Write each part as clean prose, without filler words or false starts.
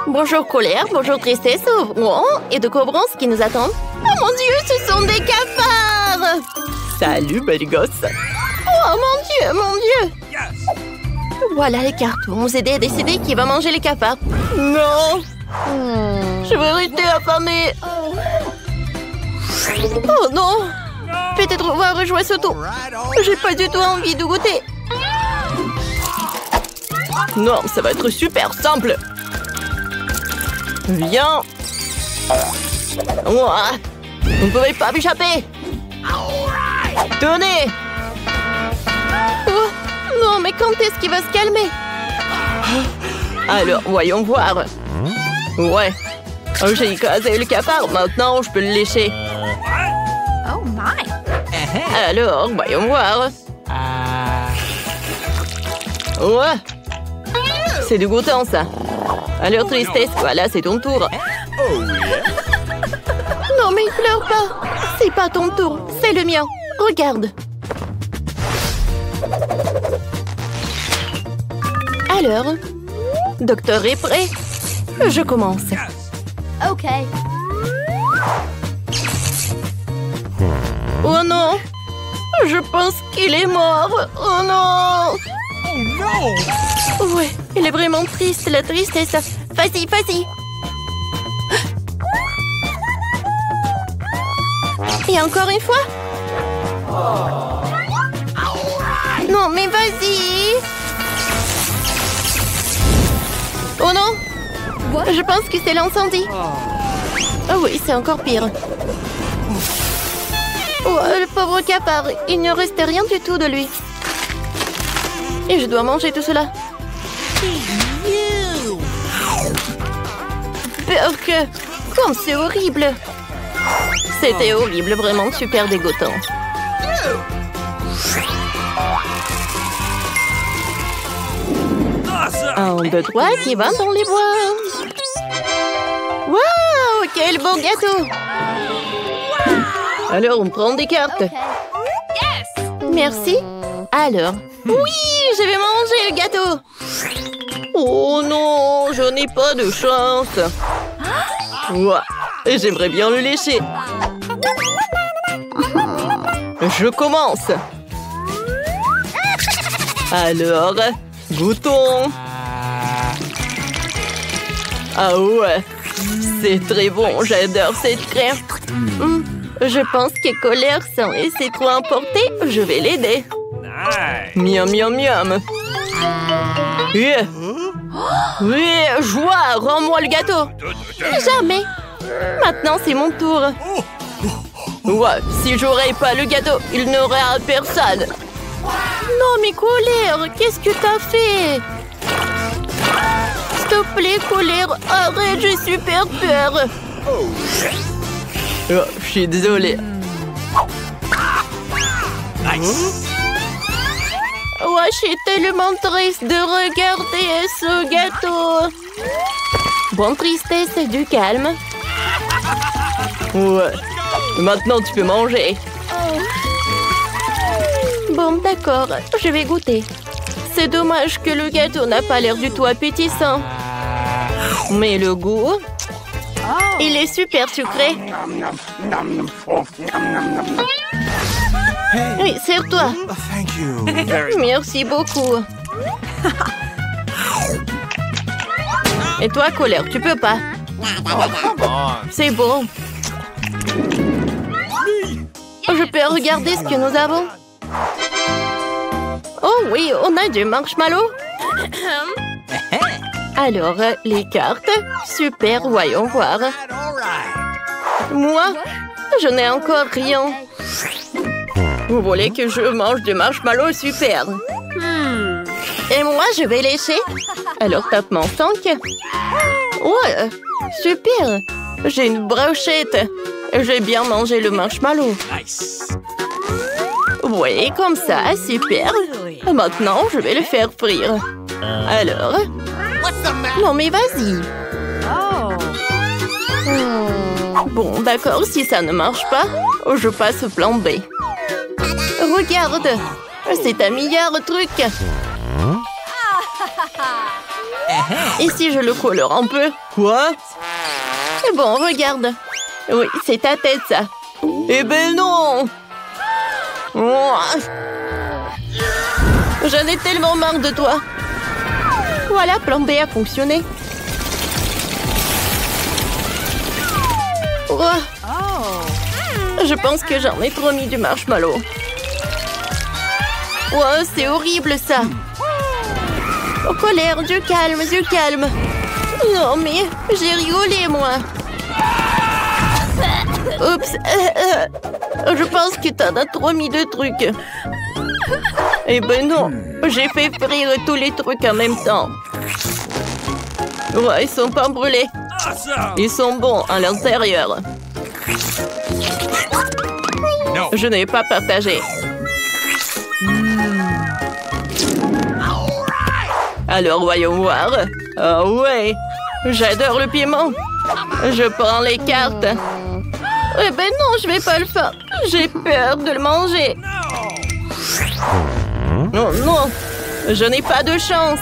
Bonjour colère, bonjour tristesse, ouvrons et découvrons ce qui nous attend. Oh mon Dieu, ce sont des cafards! Salut, belle gosse. Oh mon Dieu! Voilà les cartes, vont nous aider à décider qui va manger les cafards. Non! Je veux rester affamée. Oh non! Peut-être on va rejouer ce tour. J'ai pas du tout envie de goûter. Non, ça va être super simple. Viens. Ouah. Vous ne pouvez pas m'échapper. Tenez. Oh, non, mais quand est-ce qu'il va se calmer? Alors, voyons voir. Ouais. J'ai écrasé le cafard. Maintenant, je peux le lécher. Oh my! Alors, voyons voir. Ouais. C'est dégoûtant, ça. Alors, tristesse, voilà, c'est ton tour. Non, mais pleure pas. C'est pas ton tour, c'est le mien. Regarde. Alors, docteur est prêt? Je commence. OK. Oh non! Je pense qu'il est mort. Oh non! Oh non! Ouais, il est vraiment triste, la tristesse. Vas-y, vas-y. Et encore une fois? Non, mais vas-y! Oh non! Je pense que c'est l'incendie. Oh oui, c'est encore pire. Oh, le pauvre cafard, il ne reste rien du tout de lui. Et je dois manger tout cela. Burk, comme c'est horrible. C'était horrible, vraiment super dégoûtant. Un, deux, trois, qui va dans les bois. Waouh, quel beau gâteau! Alors, on prend des cartes. Yes! Merci. Alors, oui, je vais manger le gâteau. Oh non, je n'ai pas de chance. Ouais, j'aimerais bien le lécher. Je commence. Alors, goûtons. Ah ouais, c'est très bon, j'adore cette crème. Je pense que colère s'en laisser trop emporter, je vais l'aider. Miam, miam, miam. Yeah. Oui, joie, rends-moi le gâteau. Jamais. Maintenant, c'est mon tour. Ouais, si j'aurais pas le gâteau, il n'aurait à personne. Non, mais colère, qu'est-ce que t'as fait? S'il te plaît, colère, arrête, j'ai super peur. Oh, je suis désolée. Ouais, je suis tellement triste de regarder ce gâteau. Bon, tristesse, du calme. Ouais. Maintenant, tu peux manger. Bon, d'accord, je vais goûter. C'est dommage que le gâteau n'a pas l'air du tout appétissant. Mais le goût, il est super sucré. Oui, serre-toi. Thank you. Merci beaucoup. Et toi, colère, tu peux pas. C'est bon. Je peux regarder ce que nous avons. Oh oui, on a du marshmallow. Alors, les cartes. Super, voyons voir. Moi, je n'ai encore rien. Vous voulez que je mange du marshmallow? Super. Et moi, je vais lécher. Alors, tape mon 5. Ouais, super. J'ai une brochette. J'ai bien mangé le marshmallow. Nice. Oui, comme ça, super. Maintenant, je vais le faire frire. Alors... Non, mais vas-y. Bon, d'accord, si ça ne marche pas, je passe au plan B. Regarde, c'est un meilleur truc. Et si je le colore un peu? Quoi? Bon, regarde. Oui, c'est ta tête, ça. Eh ben non! Oh. J'en ai tellement marre de toi. Voilà, plan B a fonctionné. Oh. Je pense que j'en ai trop mis du marshmallow. Oh, c'est horrible, ça. Oh, colère, du calme, du calme. Non, mais j'ai rigolé, moi. Oups. Je pense que t'en as trop mis de trucs. Eh ben non, j'ai fait frire tous les trucs en même temps. Ouais, ils sont pas brûlés. Ils sont bons à l'intérieur. Je n'ai pas partagé. Alors, voyons voir. Ah ouais, j'adore le piment. Je prends les cartes. Eh ben non, je vais pas le faire. J'ai peur de le manger. Non, non, je n'ai pas de chance.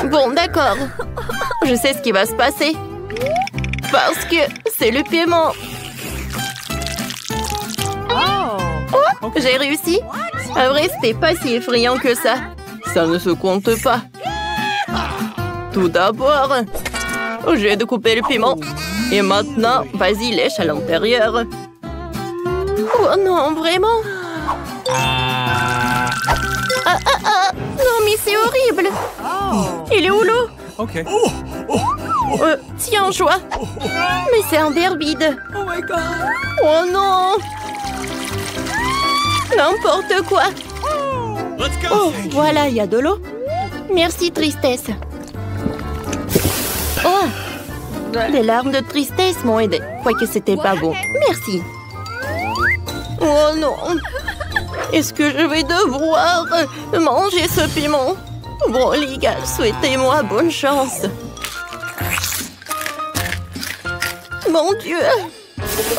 Bon, d'accord. Je sais ce qui va se passer. Parce que c'est le piment. Oh, j'ai réussi. En vrai, c'était pas si effrayant que ça. Ça ne se compte pas. Tout d'abord, j'ai découpé le piment. Et maintenant, vas-y, lèche à l'intérieur. Oh non, vraiment? Non, mais c'est horrible. Il est où l'eau? Okay. Tiens, joie. Mais c'est un verre vide. Oh my god. Oh non. N'importe quoi. Oh, voilà, il y a de l'eau. Merci, tristesse. Oh, les larmes de tristesse m'ont aidé. Quoique c'était pas bon. Merci. Oh non. Est-ce que je vais devoir manger ce piment? Bon, les gars, souhaitez-moi bonne chance. Mon Dieu.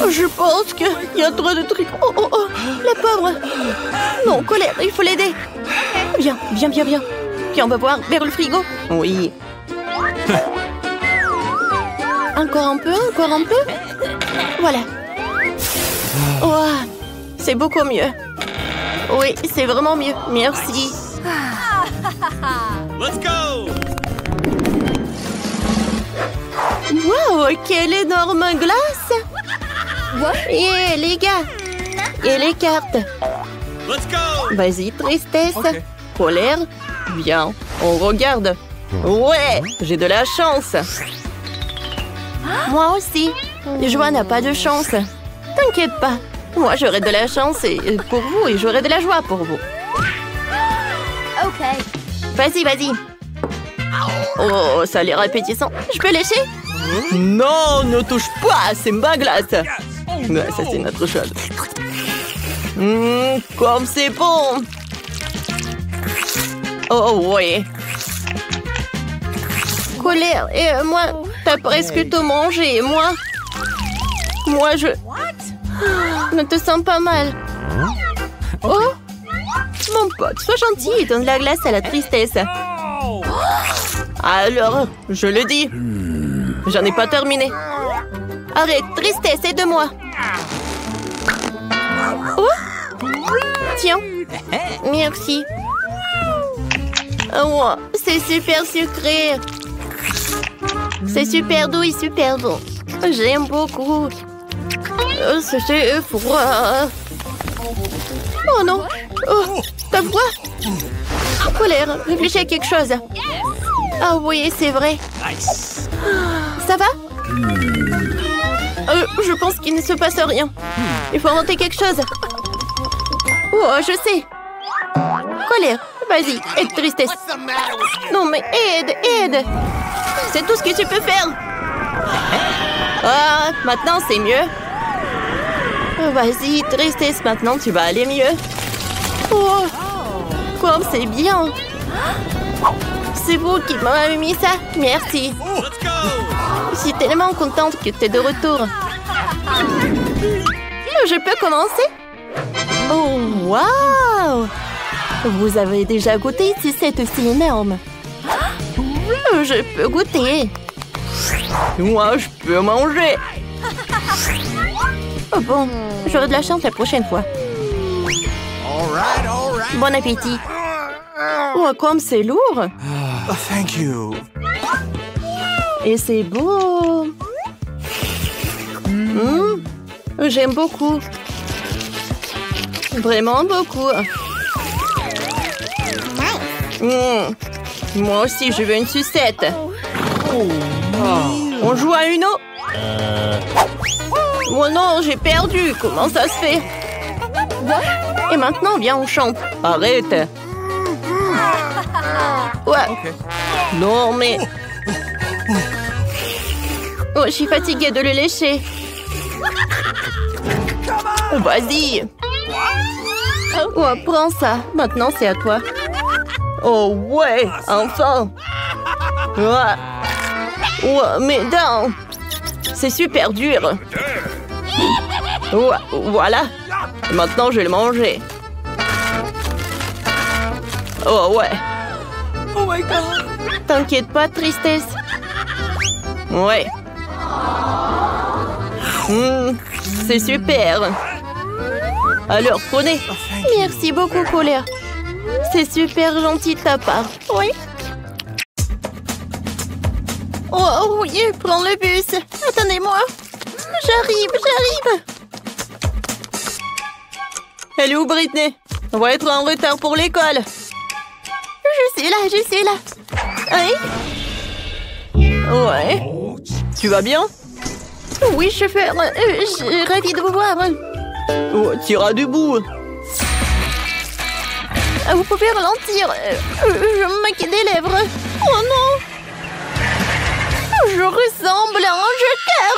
Je pense qu'il y a trop de trucs. Oh, oh, oh, la pauvre. Non, colère, il faut l'aider. Viens, viens, viens, viens. Viens, on va voir vers le frigo. Oui. Encore un peu, encore un peu. Voilà. Oh, c'est beaucoup mieux. Oui, c'est vraiment mieux. Merci. Let's go. Wow, quelle énorme glace. Et les gars. Et les cartes. Let's go. Vas-y, tristesse. Ok. Colère. Viens, on regarde. Ouais, j'ai de la chance. Moi aussi. Joie n'a pas de chance. T'inquiète pas. Moi, j'aurai de la chance pour vous et j'aurai de la joie pour vous. OK. Vas-y, vas-y. Oh, ça a l'air appétissant. Je peux lécher? Non, ne touche pas, c'est ma glace. Ouais, ça, c'est notre chose. Comme c'est bon. Oh, oui. Colère. Et moi, t'as presque tout mangé. Moi, je... Ne te sens pas mal. Oh, mon pote, sois gentil et donne la glace à la tristesse. Alors, je le dis. J'en ai pas terminé. Arrête, tristesse, aide-moi. Oh, tiens. Merci. Oh, c'est super sucré. C'est super doux et super bon. J'aime beaucoup. C'est froid. Oh non. Oh, t'as froid? Colère, réfléchis à quelque chose. Ah oui, c'est vrai. Ça va? Je pense qu'il ne se passe rien. Il faut inventer quelque chose. Oh, je sais. Colère, vas-y, aide tristesse. Non mais aide. C'est tout ce que tu peux faire. Ah, maintenant c'est mieux. Vas-y, tristesse, maintenant tu vas aller mieux. Oh, comme c'est bien. C'est vous qui m'avez mis ça. Merci. Je suis tellement contente que tu es de retour. Je peux commencer? Oh, waouh! Vous avez déjà goûté? C'est aussi énorme. Je peux goûter. Moi, je peux manger. Oh bon, j'aurai de la chance la prochaine fois. Bon appétit. Oh, comme c'est lourd. Thank you. Et c'est beau. J'aime beaucoup. Vraiment beaucoup. Moi aussi, je veux une sucette. On joue à Uno? Oh non, j'ai perdu. Comment ça se fait? Et maintenant, viens, on chante. Arrête. Ouais. Non, mais... Oh, je suis fatiguée de le lécher. Vas-y. Oh, prends ça. Maintenant, c'est à toi. Oh ouais, enfin. Ouais. Ouais, mais non. C'est super dur. Ouais, voilà. Maintenant, je vais le manger. Oh ouais. Oh my God. T'inquiète pas, tristesse. Ouais. C'est super. Alors, prenez. Merci beaucoup, Colère. C'est super gentil de ta part. Oui. Oh oui, prends le bus. Attendez-moi. J'arrive. Elle est où, Britney? On va être en retard pour l'école. Je suis là. Hein? Ouais. Tu vas bien? Oui, chauffeur. Je suis ravie de vous voir. Oh, t'iras debout. Vous pouvez ralentir. Je me maquille des lèvres. Oh non! Je ressemble à un joker.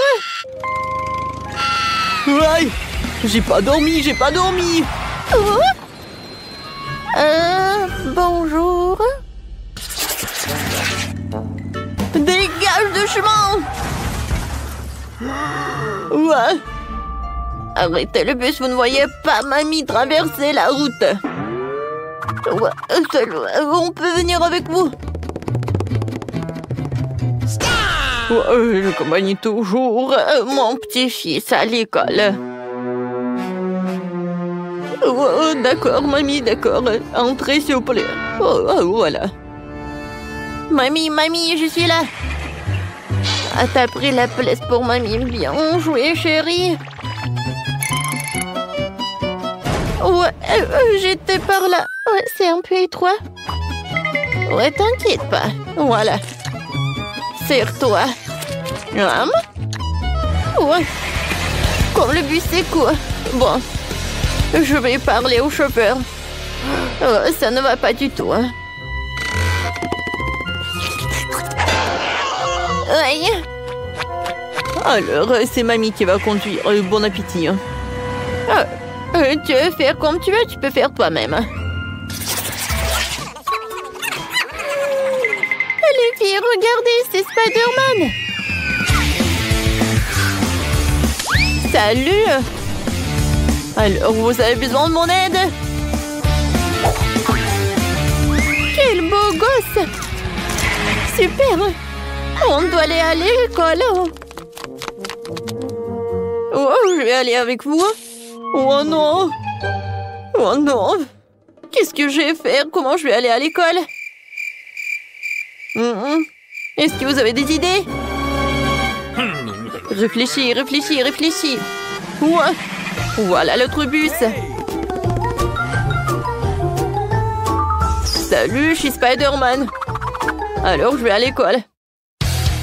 Ouais. J'ai pas dormi. Oh. Bonjour. Dégage de chemin. Ouais. Arrêtez le bus, vous ne voyez pas mamie traverser la route. Ouais, on peut venir avec vous. Ouais, j'accompagne toujours mon petit-fils à l'école. Ouais, d'accord, mamie, d'accord. Entrez, s'il vous plaît. Voilà. Mamie, je suis là. Ah, t'as pris la place pour mamie. Bien joué, chérie. Ouais, j'étais par là. Ouais, c'est un peu étroit. Ouais, t'inquiète pas. Voilà. Serre-toi. Ouais. Comme le bus est court. Bon. Je vais parler au chauffeur. Oh, ça ne va pas du tout. Hein. Aïe. Alors, c'est mamie qui va conduire. Bon appétit. Hein. Tu veux faire comme tu veux, tu peux faire toi-même. Les filles, regardez, c'est Spider-Man. Salut. Alors, vous avez besoin de mon aide? Quel beau gosse. Super. On doit aller à l'école. Oh, je vais aller avec vous. Oh non. Oh non. Qu'est-ce que je vais faire? Comment je vais aller à l'école? Est-ce que vous avez des idées? Réfléchis. Ouais. Voilà l'autre bus. Salut, je suis Spider-Man. Alors, je vais à l'école.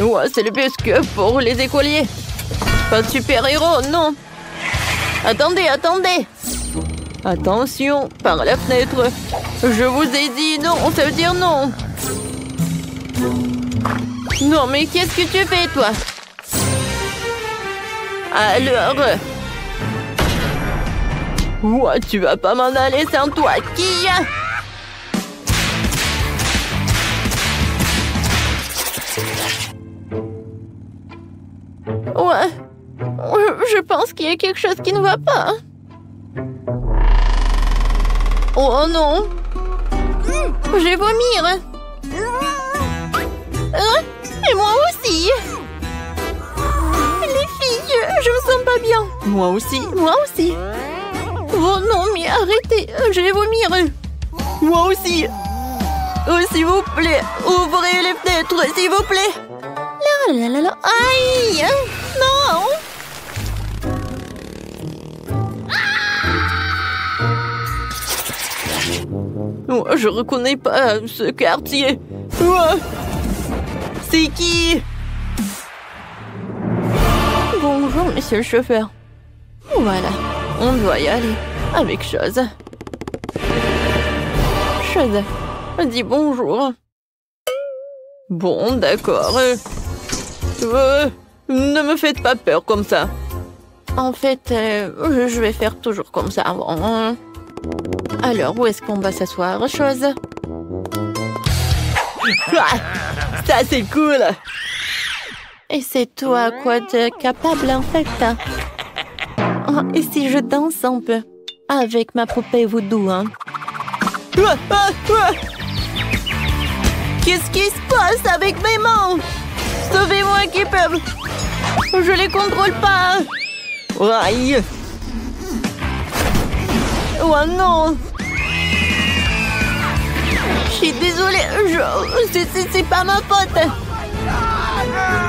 Ouais, c'est le bus que pour les écoliers. Pas de super-héros, non. Attendez. Attention, par la fenêtre. Je vous ai dit non, ça veut dire non. Non, mais qu'est-ce que tu fais, toi? Alors... Ouais, tu vas pas m'en aller sans toi, qui? Ouais. Je pense qu'il y a quelque chose qui ne va pas. Oh non. Je vais vomir. Et moi aussi. Les filles, je me sens pas bien. Moi aussi. Moi aussi. Oh non, mais arrêtez, je vais vomir. Moi aussi. Oh, s'il vous plaît, ouvrez les fenêtres, s'il vous plaît. Là, là, là, là. Aïe. Non. Oh, je reconnais pas ce quartier. Oh, c'est qui? Bonjour, monsieur le chauffeur. Voilà, on doit y aller avec Chose. Chose, dis bonjour. Bon, d'accord. Ne me faites pas peur comme ça. En fait, je vais faire toujours comme ça avant. Alors, où est-ce qu'on va s'asseoir, Chose? Ah, ça, c'est cool. Et c'est toi quoi de capable, en fait? Oh, et si je danse un peu avec ma poupée voodoo, hein? Qu'est-ce qui se passe avec mes mains? Sauvez-moi, Keeper. Je les contrôle pas. Aïe. Oh non. Je suis désolée, c'est pas ma faute.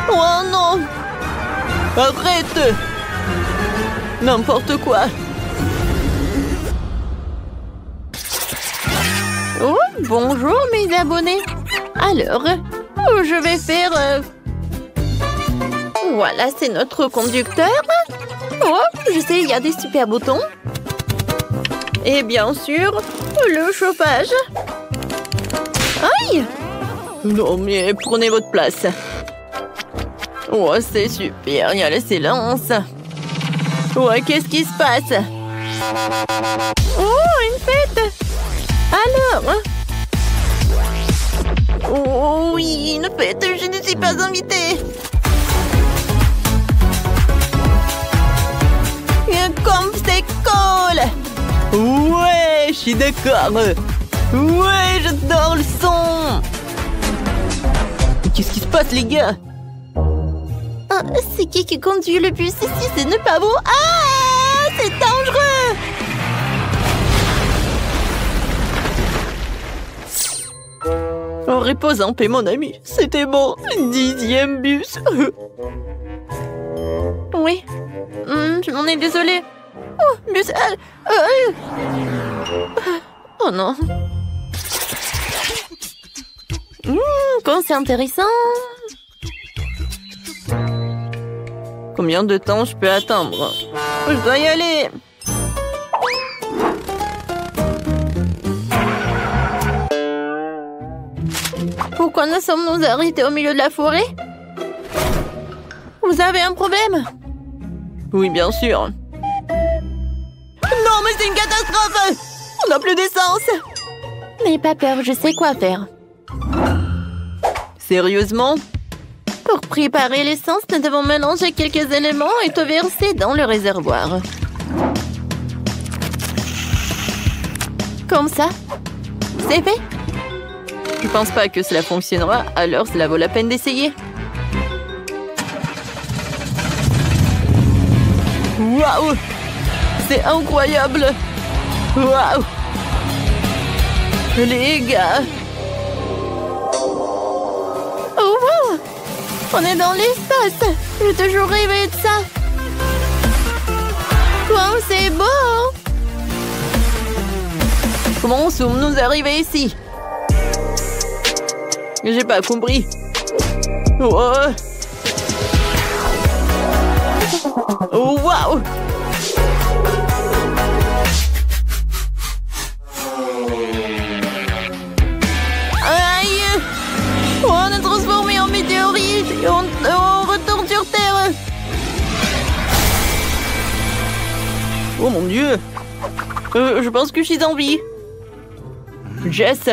Oh non. Arrête. N'importe quoi. Oh, bonjour mes abonnés. Alors, je vais faire... Voilà, c'est notre conducteur. Oh, je sais, il y a des super boutons. Et bien sûr, le chauffage. Aïe! Non, mais prenez votre place. Oh, c'est super, il y a le silence. Ouais, qu'est-ce qui se passe? Oh, une fête! Alors? Oh oui, une fête, je ne suis pas invitée. Comme c'est cool! Ouais, je suis d'accord. Ouais, j'adore le son. Qu'est-ce qui se passe, les gars? Ah, c'est qui conduit le bus ici? C'est ne pas beau. Ah, c'est dangereux! En repose en paix, mon ami. C'était mon 10e bus. Oui. Je m'en ai désolée. Oh, bus... Oh non. Quand c'est intéressant. Combien de temps je peux attendre? Je dois y aller. Pourquoi nous sommes-nous arrêtés au milieu de la forêt? Vous avez un problème? Oui, bien sûr. Non, mais c'est une catastrophe! On n'a plus d'essence! N'aie pas peur, je sais quoi faire. Sérieusement? Pour préparer l'essence, nous devons mélanger quelques éléments et tout verser dans le réservoir. Comme ça. C'est fait? Je pense pas que cela fonctionnera, alors cela vaut la peine d'essayer. Waouh! C'est incroyable! Waouh! Les gars! Oh wow! On est dans l'espace! J'ai toujours rêvé de ça! Wow, c'est beau! Comment sommes-nous arrivés ici? J'ai pas compris. Oh! Oh, waouh! Aïe! On est transformé en météorite et on retourne sur Terre. Oh mon Dieu! Je pense que je suis en vie. Jess,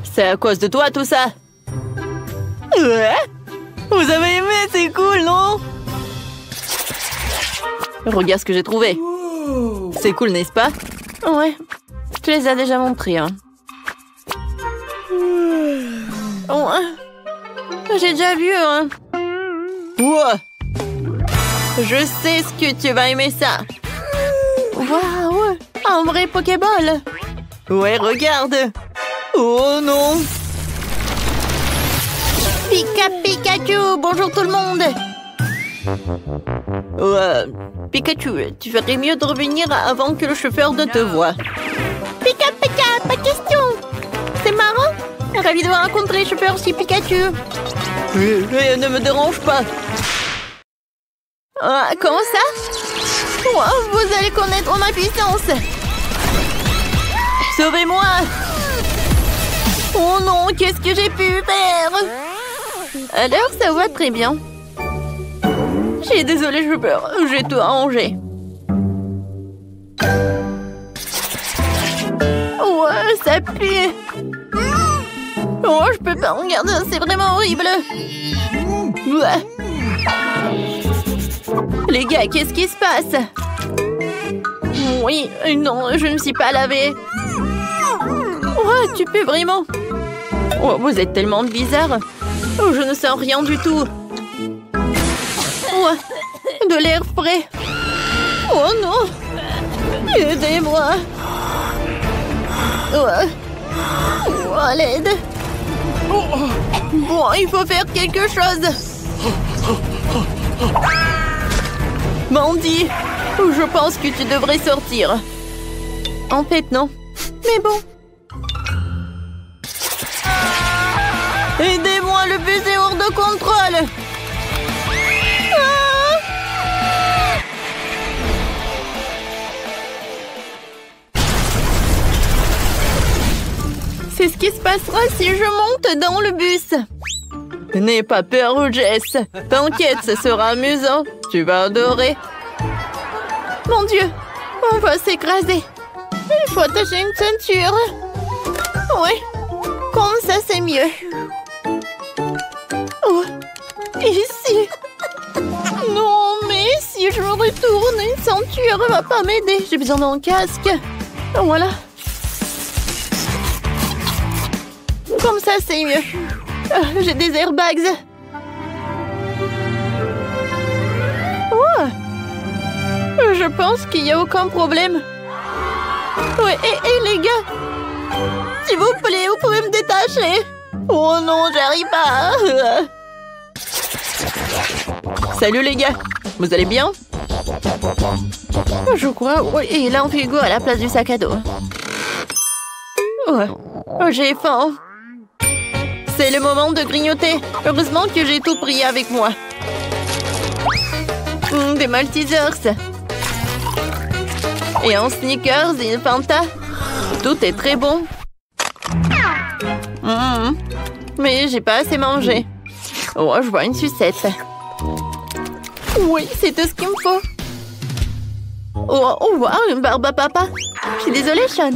c'est à cause de toi tout ça. Ouais? Vous avez aimé, c'est cool, non? Regarde ce que j'ai trouvé. C'est cool, n'est-ce pas? Ouais, je te les ai déjà montrés. Hein. Oh, j'ai déjà vu, hein. Ouah. Je sais ce que tu vas aimer ça. Waouh, un vrai Pokéball. Ouais, regarde. Oh non. Pikachu, bonjour tout le monde. Pikachu, tu ferais mieux de revenir avant que le chauffeur ne te voie. Pika, pas de question. C'est marrant. Ravi de vous rencontrer, chauffeur chez Pikachu. Ne me dérange pas. Ah, comment ça? Wow, vous allez connaître ma puissance. Sauvez-moi. Oh non, qu'est-ce que j'ai pu faire? Alors, ça va très bien. J'ai désolé, chauffeur. J'ai tout arrangé. Ouais, ça pue. Oh, je peux pas regarder, c'est vraiment horrible. Ouais. Les gars, qu'est-ce qui se passe? Oui, non, je ne me suis pas lavée. Oh, tu peux vraiment. Oh, vous êtes tellement bizarre. Oh, je ne sens rien du tout. Oh, de l'air frais. Oh non. Aidez-moi. Oh, à l'aide. Bon, il faut faire quelque chose. Mandy, je pense que tu devrais sortir. En fait, non. Mais bon. Aidez-moi, le bus est hors de contrôle. C'est ce qui se passera si je monte dans le bus. N'aie pas peur, Jess. T'inquiète, ce sera amusant. Tu vas adorer. Mon Dieu, on va s'écraser. Il faut attacher une ceinture. Oui, comme ça c'est mieux. Oh, ici. Non, mais si je me retourne, une ceinture va pas m'aider. J'ai besoin d'un casque. Voilà. Comme ça c'est mieux. J'ai des airbags. Oh. Je pense qu'il n'y a aucun problème. Ouais, et les gars, s'il vous plaît, vous pouvez me détacher. Oh non, j'arrive pas. Salut les gars, vous allez bien? Je crois, oui, et là un frigo à la place du sac à dos. Ouais, j'ai faim. C'est le moment de grignoter. Heureusement que j'ai tout pris avec moi. Des Maltesers. Et un Snickers et une Fanta. Tout est très bon. Mais j'ai pas assez mangé. Oh, je vois une sucette. Oui, c'est tout ce qu'il me faut. Oh, wow, une barbe à papa. Je suis désolée, Sean.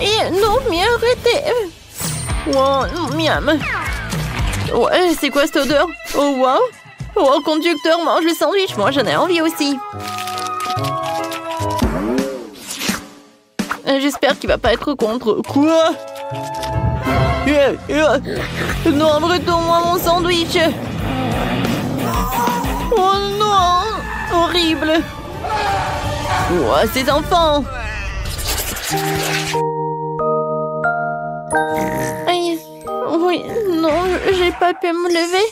Et non, mais arrêtez. Oh, miam. Ouais, c'est quoi cette odeur? Oh, wow. Oh, le conducteur mange le sandwich. Moi, j'en ai envie aussi. J'espère qu'il va pas être contre. Quoi? Non, retourne-moi mon sandwich. Oh non, horrible. Oh, ces enfants. Aïe. Oui, non, j'ai pas pu me lever.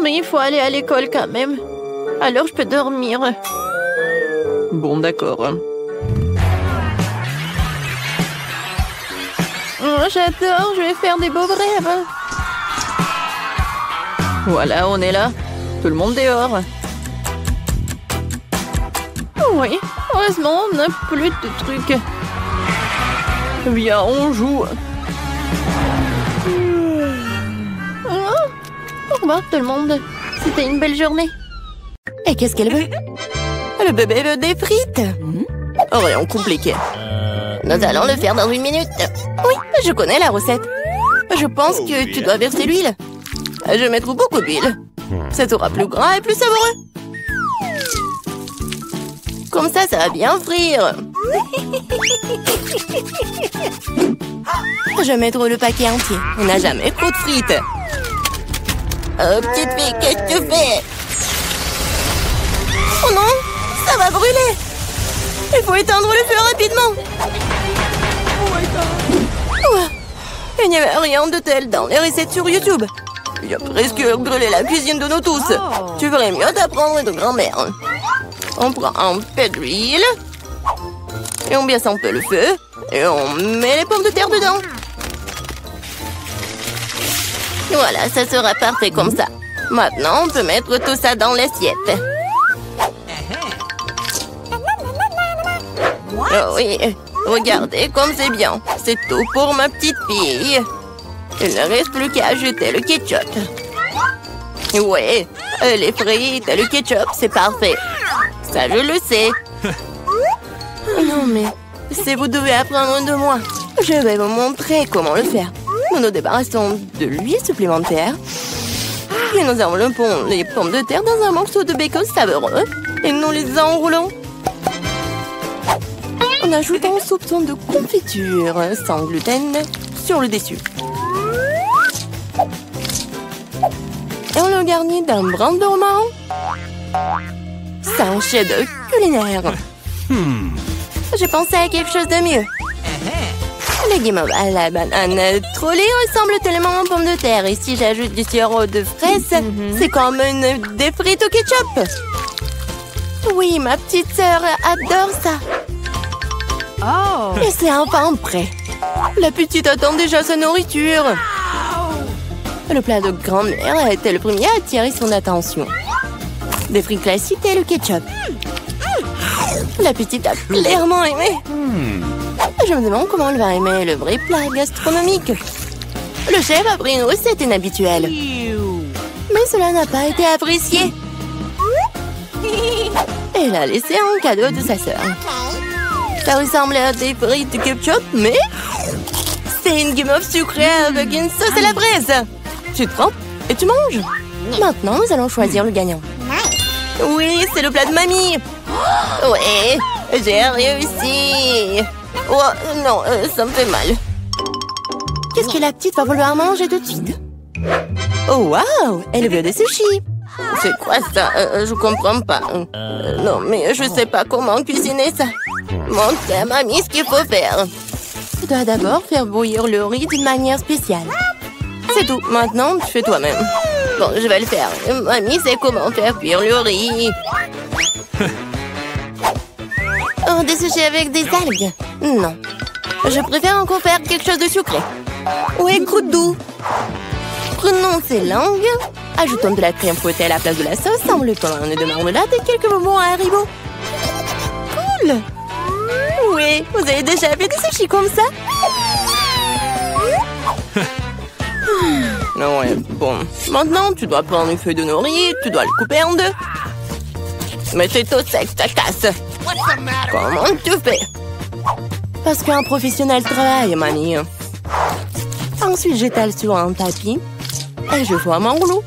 Mais il faut aller à l'école quand même. Alors je peux dormir. Bon, d'accord. Oh, j'adore, je vais faire des beaux rêves. Voilà, on est là. Tout le monde dehors. Oui, heureusement, on n'a plus de trucs. Viens, on joue. Au revoir tout le monde. C'était une belle journée. Et qu'est-ce qu'elle veut? Le bébé veut des frites. Rien compliqué. Nous allons le faire dans 1 minute. Oui, je connais la recette. Je pense que tu dois verser l'huile. Je mettrai beaucoup d'huile. Ça sera plus gras et plus savoureux. Comme ça va bien frire. Je mets trop le paquet entier. On n'a jamais trop de frites. Oh, petite fille, qu'est-ce que tu fais? Oh non, ça va brûler. Il faut éteindre le feu rapidement. Ouah, il n'y avait rien de tel dans les recettes sur YouTube. Il a presque brûlé la cuisine de nous tous. Tu ferais mieux d'apprendre de grand-mère. On prend un peu d'huile. Et on baisse un peu le feu. Et on met les pommes de terre dedans. Voilà, ça sera parfait comme ça. Maintenant, on peut mettre tout ça dans l'assiette. Oh oui, regardez comme c'est bien. C'est tout pour ma petite fille. Il ne reste plus qu'à ajouter le ketchup. Ouais, les frites et le ketchup, c'est parfait. Ça, je le sais. Non, mais si vous devez apprendre de moi, je vais vous montrer comment le faire. Nous nous débarrassons de l'huile supplémentaire. Puis nous enveloppons les pommes de terre dans un morceau de bacon savoureux. Et nous les enroulons. On ajoute un soupçon de confiture sans gluten sur le dessus. Et on le garnit d'un brin de romarin. C'est un chef-d'œuvre culinaire. J'ai pensé à quelque chose de mieux. Le guimauve à la banane trollée ressemble tellement aux pommes de terre. Et si j'ajoute du sirop de fraise, c'est comme des frites au ketchup. Oui, ma petite sœur adore ça. Et c'est enfin prêt. La petite attend déjà sa nourriture. Le plat de grand-mère était le premier à attirer son attention. Des frites classiques et le ketchup. La petite a clairement aimé. Je me demande comment elle va aimer le vrai plat gastronomique. Le chef a pris une recette inhabituelle. Mais cela n'a pas été apprécié. Elle a laissé un cadeau de sa sœur. Ça ressemble à des frites de ketchup, mais c'est une guimauve sucrée avec une sauce à la fraise. Tu te trempes et tu manges. Maintenant, nous allons choisir le gagnant. Oui, c'est le plat de mamie. Ouais, j'ai réussi. Oh, non, ça me fait mal. Qu'est-ce que la petite va vouloir manger tout de suite? Oh, waouh, elle veut des sushis. C'est quoi ça? Je comprends pas. Non, mais je sais pas comment cuisiner ça. Montre à mamie ce qu'il faut faire. Tu dois d'abord faire bouillir le riz d'une manière spéciale. C'est tout. Maintenant, tu fais toi-même. Bon, je vais le faire. Mamie sait comment faire cuire le riz. Oh, des sushis avec des algues? Non. Je préfère encore faire quelque chose de sucré. Ouais, croûte doux. Prenons ces langues. Ajoutons de la crème fouettée à la place de la sauce, enveloppons un nœud de marmelade et quelques bonbons à Haribo. Cool! Oui, vous avez déjà fait des sushis comme ça? Non, ouais, bon. Maintenant, tu dois prendre une feuille de nori, tu dois le couper en deux. Mais c'est tout sec, ça casse. Comment tu fais? Parce qu'un professionnel travaille, mamie. Ensuite, j'étale sur un tapis et je forme un rouleau.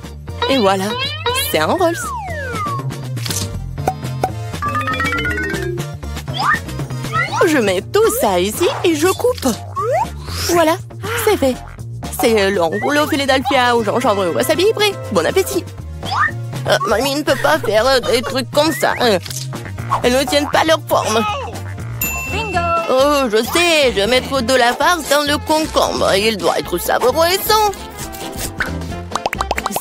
Et voilà, c'est un Rolls. Je mets tout ça ici et je coupe. Voilà, c'est fait. C'est le rouleau Philadelphia au gingembre et au wasabi prêt. Bon appétit. Mamie ne peut pas faire des trucs comme ça. Elles ne tiennent pas leur forme. Oh, je sais, je vais mettre de la farce dans le concombre. Il doit être savoureux et sain.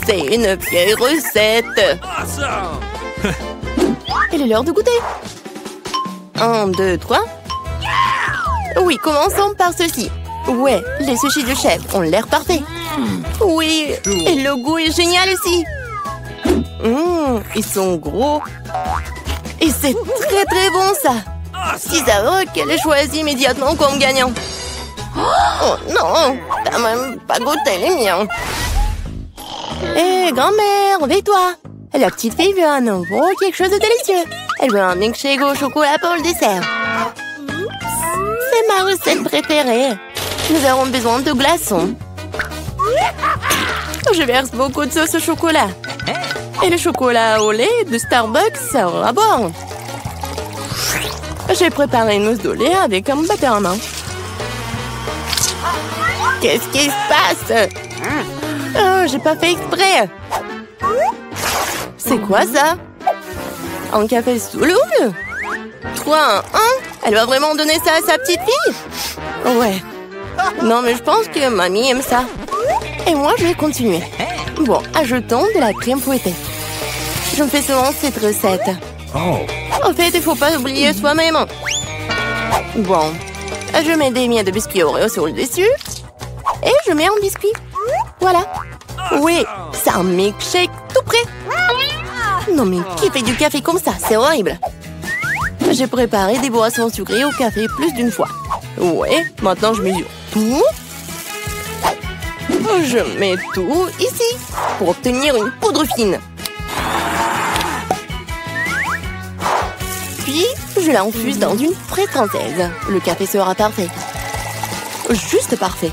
C'est une vieille recette. Il est l'heure de goûter. 1, 2, 3. Oui, commençons par ceci. Ouais, les sushis de chef ont l'air parfaits. Oui, et le goût est génial aussi. Ils sont gros. Et c'est très très bon ça. Si savoureux qu'elle ait choisi immédiatement comme gagnant. Oh non, t'as même pas goûté les miens. Hé, grand-mère, réveille-toi. La petite fille veut à nouveau quelque chose de délicieux. Elle veut un milkshake au chocolat pour le dessert. C'est ma recette préférée. Nous aurons besoin de glaçons. Je verse beaucoup de sauce au chocolat. Et le chocolat au lait de Starbucks sera bon. J'ai préparé une mousse au lait avec un batteur à main. Qu'est-ce qui se passe? Oh, j'ai pas fait exprès. C'est quoi ça? Un café sous l'eau? 3, 1. Elle va vraiment donner ça à sa petite fille? Ouais. Non, mais je pense que mamie aime ça. Et moi, je vais continuer. Bon, ajoutons de la crème fouettée. Je me fais souvent cette recette. En fait, il faut pas oublier soi-même. Bon, je mets des miettes de biscuits Oreo sur le dessus. Et je mets un biscuit. Voilà. Oui, c'est un milkshake tout prêt. Non mais qui fait du café comme ça? C'est horrible. J'ai préparé des boissons sucrées au café plus d'une fois. Ouais, maintenant je mesure tout. Je mets tout ici pour obtenir une poudre fine. Puis, je l'infuse dans une fraise française. Le café sera parfait. Juste parfait.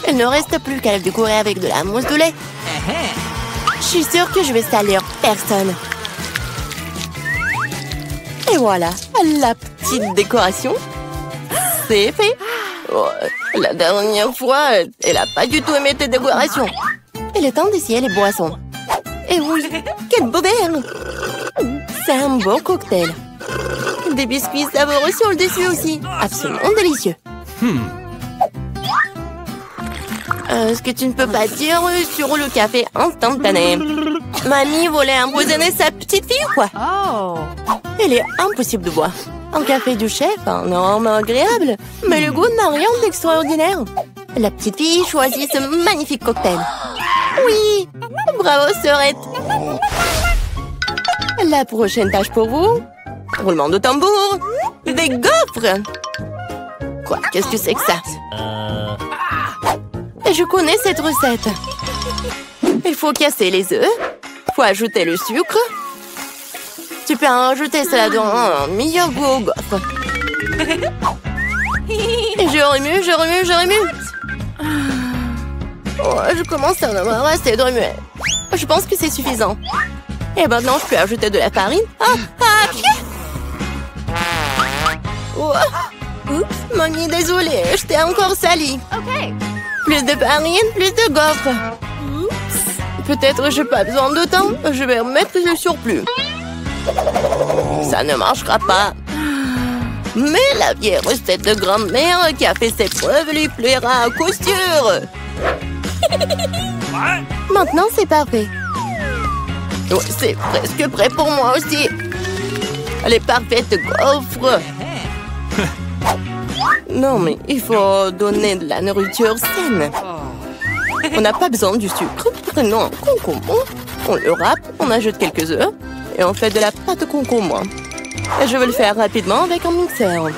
Il ne reste plus qu'à le décorer avec de la mousse de lait. Je suis sûre que je vais salir personne. Et voilà, la petite décoration. C'est fait. Oh, la dernière fois, elle n'a pas du tout aimé tes décorations. Il est temps d'essayer les boissons. Et oui, quel beau verre! C'est un beau cocktail. Des biscuits savoureux sur le dessus aussi. Absolument délicieux. Ce que tu ne peux pas dire sur le café instantané. Mamie voulait empoisonner sa petite fille ou quoi? Il est impossible de boire. Un café du chef, un arôme agréable, mais le goût n'a rien d'extraordinaire. La petite fille choisit ce magnifique cocktail. Oui, bravo sœurette. La prochaine tâche pour vous, roulement de tambour, des gaufres. Quoi, qu'est-ce que c'est que ça? Je connais cette recette. Il faut casser les œufs, il faut ajouter le sucre. Tu peux en rajouter cela dans un meilleur goût aux gaufres. Et je remue. Oh, je commence à en avoir assez de remuer. Je pense que c'est suffisant. Et maintenant, je peux ajouter de la farine. Oh. Oups, mamie, désolée, je t'ai encore sali. Plus de farine, plus de gaufres. Peut-être je n'ai pas besoin de temps. Je vais remettre le surplus. Ça ne marchera pas. Mais la vieille recette de grand-mère qui a fait ses preuves lui plaira à coup sûr. Maintenant, c'est parfait. Oh, c'est presque prêt pour moi aussi. Les parfaites gaufres. Non, mais il faut donner de la nourriture saine. On n'a pas besoin du sucre. Prenons un concombre. On le râpe, on ajoute quelques œufs et on fait de la pâte de concombre. Et je vais le faire rapidement avec un mixeur.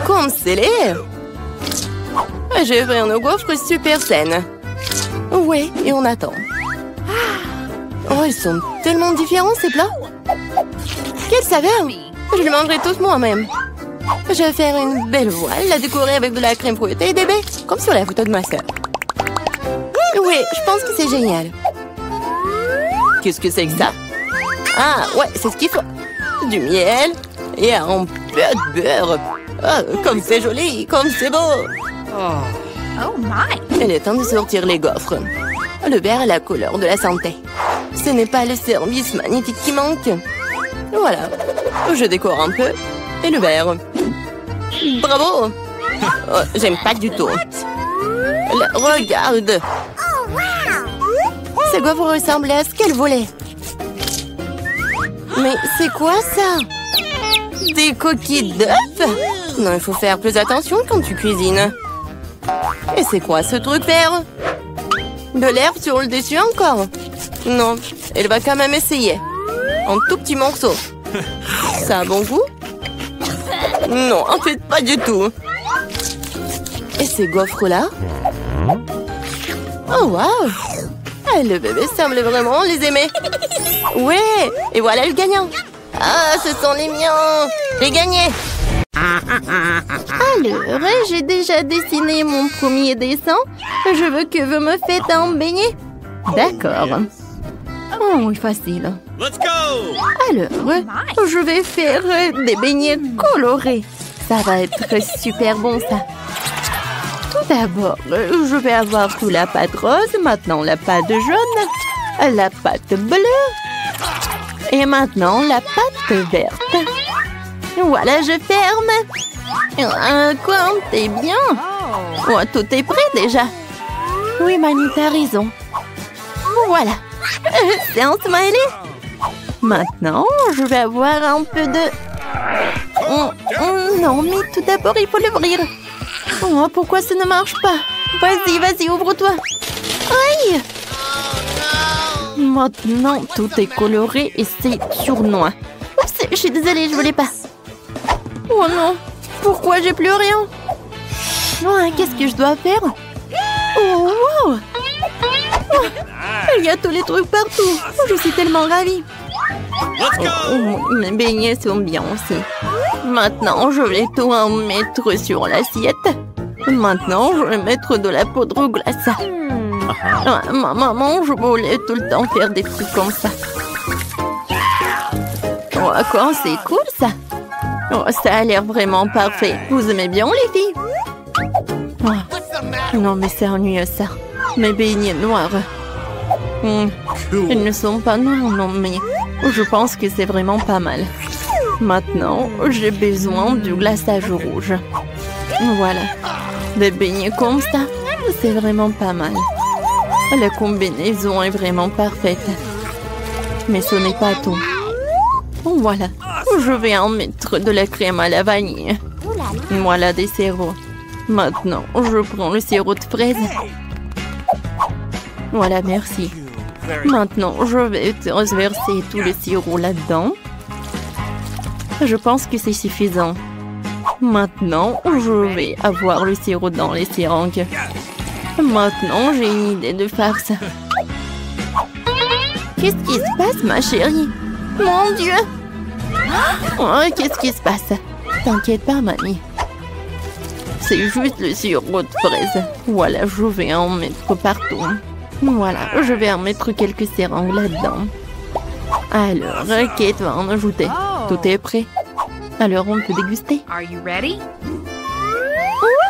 Comme scellé. J'ai fait une gaufre super saine. Ouais, et on attend. Oh, ils sont tellement différents ces plats. Quelle saveur! Je les mangerai tous moi-même. Je vais faire une belle voile, la décorer avec de la crème fouettée et des baies, comme sur la photo de ma sœur. Oui, je pense que c'est génial. Qu'est-ce que c'est que ça? Ah, ouais, c'est ce qu'il faut. Du miel et un peu de beurre. Oh, comme c'est joli, comme c'est beau. Oh my! Il est temps de sortir les gaufres. Le vert est la couleur de la santé. Ce n'est pas le service magnifique qui manque. Voilà. Je décore un peu. Et le vert. Bravo! Oh, j'aime pas du tout. Regarde! Ces gaufres ressemblent à ce qu'elle voulait. Mais c'est quoi ça? Des coquilles d'œufs? Non, il faut faire plus attention quand tu cuisines. Et c'est quoi ce truc vert? De l'herbe sur le dessus encore? Non, elle va quand même essayer. Un tout petit morceau. Ça a bon goût? Non, en fait, pas du tout. Et ces gaufres-là? Oh, waouh! Ah, le bébé semble vraiment les aimer. Ouais! Et voilà le gagnant. Ah, ce sont les miens! J'ai gagné! Alors, j'ai déjà dessiné mon premier dessin. Je veux que vous me faites un beignet. D'accord. Oh, oui, facile. Let's go! Alors, je vais faire des beignets colorés. Ça va être super bon, ça. Tout d'abord, je vais avoir tout la pâte rose, maintenant la pâte jaune, la pâte bleue et maintenant la pâte verte. Voilà, je ferme. Quoi, t'es bien? Oh, tout est prêt déjà. Oui, Mamie, t'as raison. Voilà. C'est un smiley. Maintenant, je vais avoir un peu de... non, mais tout d'abord, il faut l'ouvrir. Oh, pourquoi ça ne marche pas? Vas-y, vas-y, ouvre-toi. Aïe! Maintenant, tout est coloré et c'est sournois. Oups, je suis désolée, je voulais pas. Oh non, pourquoi j'ai plus rien? Oh, qu'est-ce que je dois faire? Oh, wow! Oh, il y a tous les trucs partout. Oh, je suis tellement ravie. Mes beignets sont bien aussi. Maintenant, je vais tout en mettre sur l'assiette. Maintenant, je vais mettre de la poudre glace. Ma maman, je voulais tout le temps faire des trucs comme ça. Oh, quoi, c'est cool ça. Oh, ça a l'air vraiment parfait. Vous aimez bien les filles? Oh. Non, mais c'est ennuyeux ça. Mes beignets noirs. Ils ne sont pas noirs, non, mais je pense que c'est vraiment pas mal. Maintenant, j'ai besoin du glaçage rouge. Voilà. Des beignets comme ça, c'est vraiment pas mal. La combinaison est vraiment parfaite. Mais ce n'est pas tout. Voilà. Je vais en mettre de la crème à la vanille. Voilà des sirops. Maintenant, je prends le sirop de fraise. Voilà, merci. Maintenant, je vais transverser tout le sirop là-dedans. Je pense que c'est suffisant. Maintenant, je vais avoir le sirop dans les seringues. Maintenant, j'ai une idée de farce. Qu'est-ce qui se passe, ma chérie? Mon Dieu! Oh, qu'est-ce qui se passe? T'inquiète pas, mamie. C'est juste le sirop de fraise. Voilà, je vais en mettre partout. Voilà, je vais en mettre quelques seringues là-dedans. Alors, Kate va en ajouter. Tout est prêt. Alors, on peut déguster. Are you ready?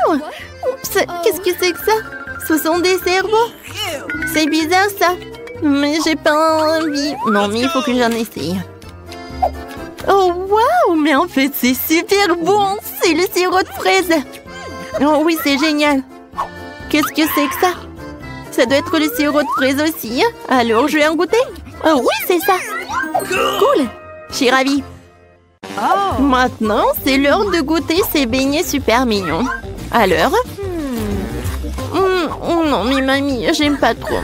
Oh! Oups, qu'est-ce que c'est que ça? Ce sont des cerveaux? C'est bizarre, ça. Mais j'ai pas envie. Non, mais il faut que j'en essaye. Oh, waouh! Mais en fait, c'est super bon! C'est le sirop de fraise! Oh oui, c'est génial! Qu'est-ce que c'est que ça? Ça doit être le sirop de fraise aussi. Alors, je vais en goûter? Oh oui, c'est ça! Cool! Je suis ravie! Maintenant, c'est l'heure de goûter ces beignets super mignons. Alors? Oh non, mais mamie, j'aime pas trop.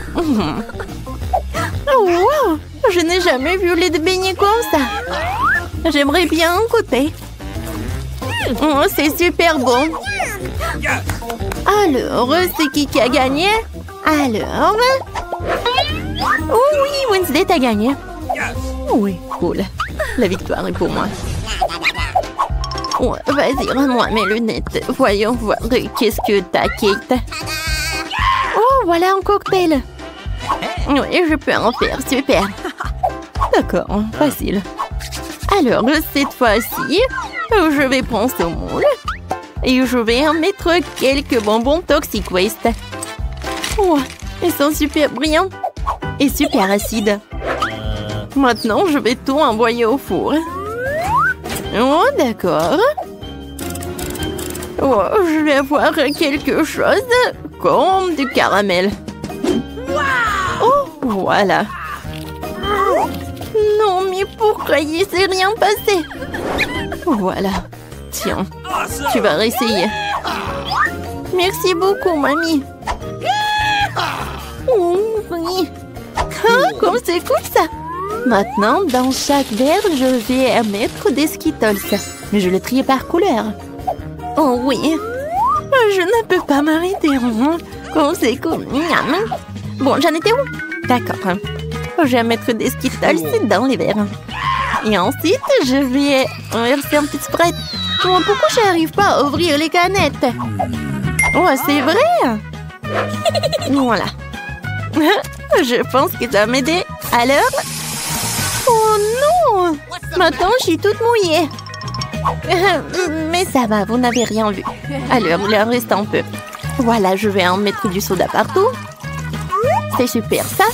Oh, wow! Je n'ai jamais vu les beignets comme ça. J'aimerais bien en goûter. Oh, c'est super bon. Alors, c'est qui a gagné? Alors? Oh oui, Wednesday, t'as gagné. Oui, cool. La victoire est pour moi. Oh, vas-y, rends-moi mes lunettes. Voyons voir qu'est-ce que t'as, Kate. Oh, voilà un cocktail. Oui, je peux en faire, super. D'accord, facile. Alors, cette fois-ci, je vais prendre ce moule et je vais en mettre quelques bonbons Toxic Waste. Oh, ils sont super brillants et super acides. Maintenant, je vais tout envoyer au four. Oh, d'accord. Oh, je vais avoir quelque chose comme du caramel. Oh, voilà. Non, mais pourquoi il s'est rien passé? Voilà. Tiens, tu vas réessayer. Merci beaucoup, mamie. Oh, oui. Ah, comme c'est cool, ça. Maintenant, dans chaque verre, je vais mettre des Skittles. Mais je les trie par couleur. Oh oui. Je ne peux pas m'arrêter. Comme c'est cool. Bon, j'en étais où? D'accord. Je vais mettre des Skittles dans les verres. Et ensuite, je vais verser un petit Sprite. Oh, pourquoi je n'arrive pas à ouvrir les canettes? Oh, c'est vrai? Voilà. Je pense que ça va m'aider. Alors? Oh non! Maintenant, je suis toute mouillée. Mais ça va, vous n'avez rien vu. Alors, il en reste un peu. Voilà, je vais en mettre du soda partout. C'est super, ça.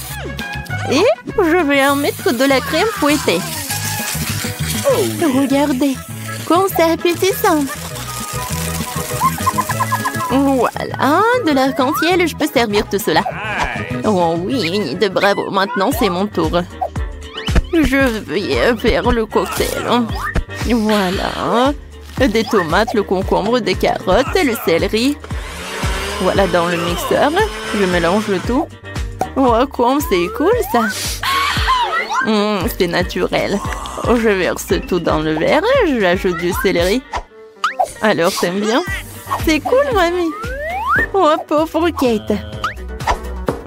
Et je vais en mettre de la crème fouettée. Regardez, comme c'est appétissant. Voilà, de l'arc-en-ciel, je peux servir tout cela. Oh oui, de bravo, maintenant c'est mon tour. Je vais faire le cocktail. Voilà, des tomates, le concombre, des carottes, le céleri. Voilà dans le mixeur, je mélange le tout. Oh, comme c'est cool ça. C'est naturel. Je verse tout dans le verre, j'ajoute du céleri. Alors, t'aimes bien? C'est cool, mamie. Oh, pauvre Kate.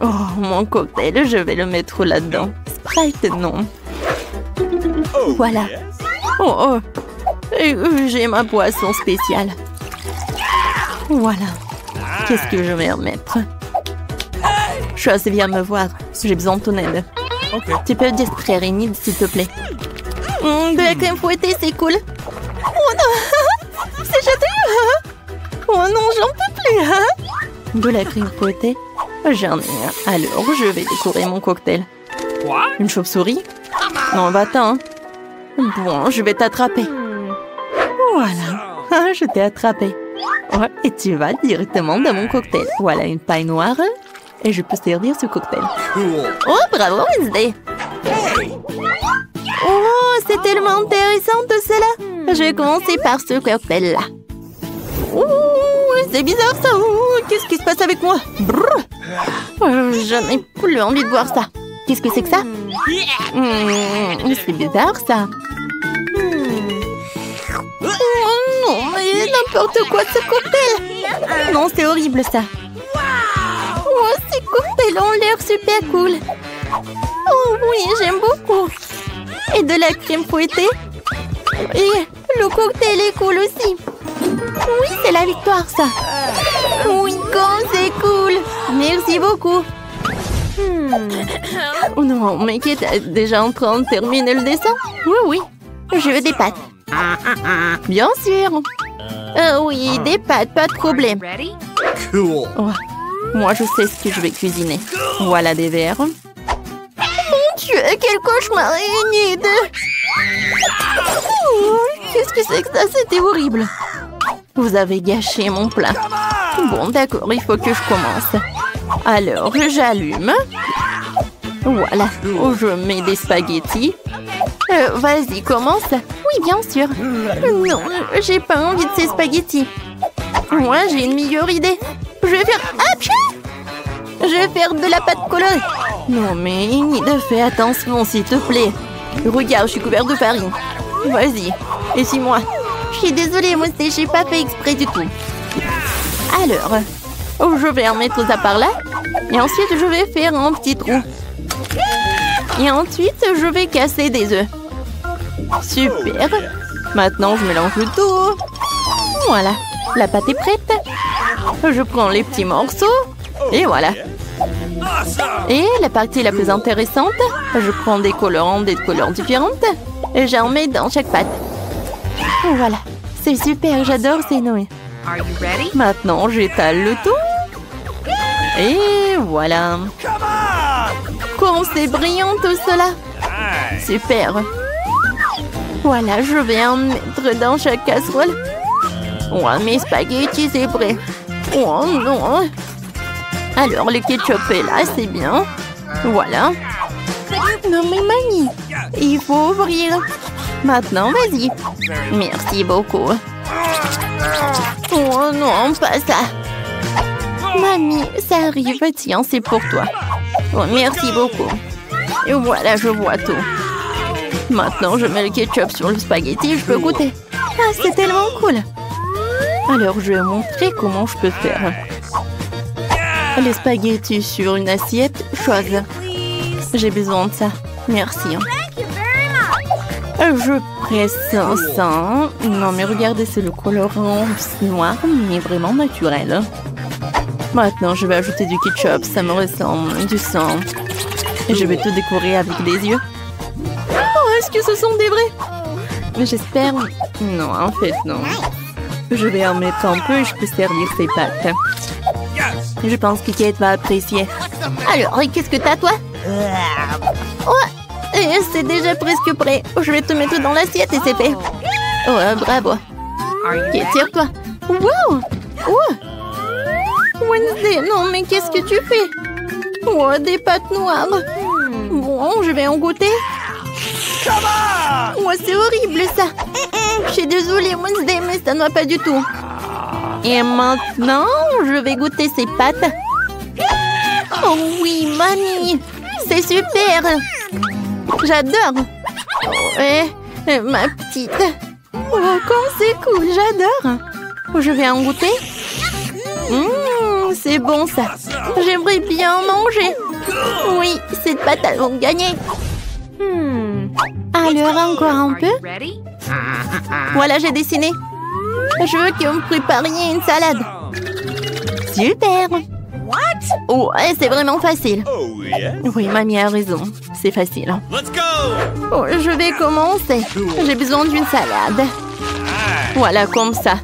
Oh, mon cocktail, je vais le mettre là-dedans. Sprite, non. Voilà. Oh, j'ai ma boisson spéciale. Voilà. Qu'est-ce que je vais en mettre? Chose, viens me voir. J'ai besoin de ton aide. Tu peux distraire Enid, s'il te plaît. De la crème fouettée, c'est cool. Oh non! C'est jeté! Oh non, j'en peux plus! De la crème fouettée? J'en ai un. Alors, je vais décorer mon cocktail. Une chauve-souris? Non, va-t'en. Bon, je vais t'attraper. Voilà. Je t'ai attrapé. Ouais, et tu vas directement dans mon cocktail. Voilà une paille noire. Et je peux servir ce cocktail. Oh, bravo, Wednesday! Oh, c'est tellement intéressant tout cela. Je vais commencer par ce cocktail-là. Oh, c'est bizarre ça. Oh, qu'est-ce qui se passe avec moi? Je n'ai plus envie de voir ça. Qu'est-ce que c'est que ça? C'est bizarre ça. Oh non, mais n'importe quoi ce cocktail. Non, c'est horrible ça. Oh, ces cocktails ont l'air super cool. Oh oui, j'aime beaucoup. Et de la crème fouettée. Et le cocktail est cool aussi. Oui, c'est la victoire, ça. Oui, comme c'est cool. Merci beaucoup. Oh non, mais Kate est déjà en train de terminer le dessin? Oui, je veux des pâtes. Bien sûr. Oui, des pâtes, pas de problème. Cool. Oh, moi, je sais ce que je vais cuisiner. Voilà des verres. Mon Dieu, quel cauchemar, Enid! Oh, qu'est-ce que c'est que ça? C'était horrible. Vous avez gâché mon plat. Bon, d'accord, il faut que je commence. Alors, j'allume. Voilà, je mets des spaghettis. Vas-y, commence. Oui, bien sûr. Non, j'ai pas envie de ces spaghettis. Moi, j'ai une meilleure idée. Je vais faire... Je vais faire de la pâte colorée. Non, mais Enid, fais attention, s'il te plaît. Regarde, je suis couverte de farine. Vas-y, essuie-moi. Je suis désolée, moi, j'ai pas fait exprès du tout. Alors, je vais en mettre ça par là. Et ensuite, je vais faire un petit trou. Et ensuite, je vais casser des œufs. Super. Maintenant, je mélange le tout. Voilà, la pâte est prête. Je prends les petits morceaux. Et voilà. Et la partie la plus intéressante, je prends des colorants des couleurs différentes. Et j'en mets dans chaque pâte. Voilà, c'est super, j'adore ces nouilles. Maintenant, j'étale le tout. Et voilà. Comme c'est brillant tout cela. Super. Voilà, je vais en mettre dans chaque casserole. Oh, mes spaghettis, c'est prêt. Oh non. Alors, le ketchup est là, c'est bien. Voilà. Non mais mamie, il faut ouvrir. Maintenant, vas-y. Merci beaucoup. Oh non, pas ça. Mamie, ça arrive. Tiens, c'est pour toi. Oh, merci beaucoup. Et voilà, je vois tout. Maintenant, je mets le ketchup sur le spaghetti et je peux goûter. Ah, c'est tellement cool. Alors, je vais montrer comment je peux faire. Les spaghettis sur une assiette, chose. J'ai besoin de ça. Merci. Je presse ça. Non, mais regardez, c'est le colorant noir, mais vraiment naturel. Maintenant, je vais ajouter du ketchup. Ça me ressemble du sang. Et je vais tout décorer avec des yeux. Oh, est-ce que ce sont des vrais? J'espère... Non, en fait, non. Je vais en mettre un peu et je peux servir ces pâtes. Je pense que Kate va apprécier. Alors, et qu'est-ce que t'as, toi? Ouais, et c'est déjà presque prêt. Je vais te mettre dans l'assiette et c'est fait. Ouais, bravo. Ok, tire-toi. Wow! Oh! Wednesday, non, mais qu'est-ce que tu fais? Oh, des pâtes noires. Bon, je vais en goûter. Oh, c'est horrible, ça. Je suis désolée, Wednesday, mais ça ne va pas du tout. Et maintenant, je vais goûter ces pâtes. Oh oui, mamie, c'est super. J'adore. Ouais, ma petite. Oh, comme c'est cool, j'adore. Je vais en goûter. C'est bon ça. J'aimerais bien en manger. Oui, cette pâte, elles vont gagner. Alors, encore un peu. Voilà, j'ai dessiné. Je veux que vous me prépariez une salade. Super. Oh, c'est vraiment facile. Oui, mamie a raison. C'est facile. Oh, je vais commencer. J'ai besoin d'une salade. Voilà, comme ça.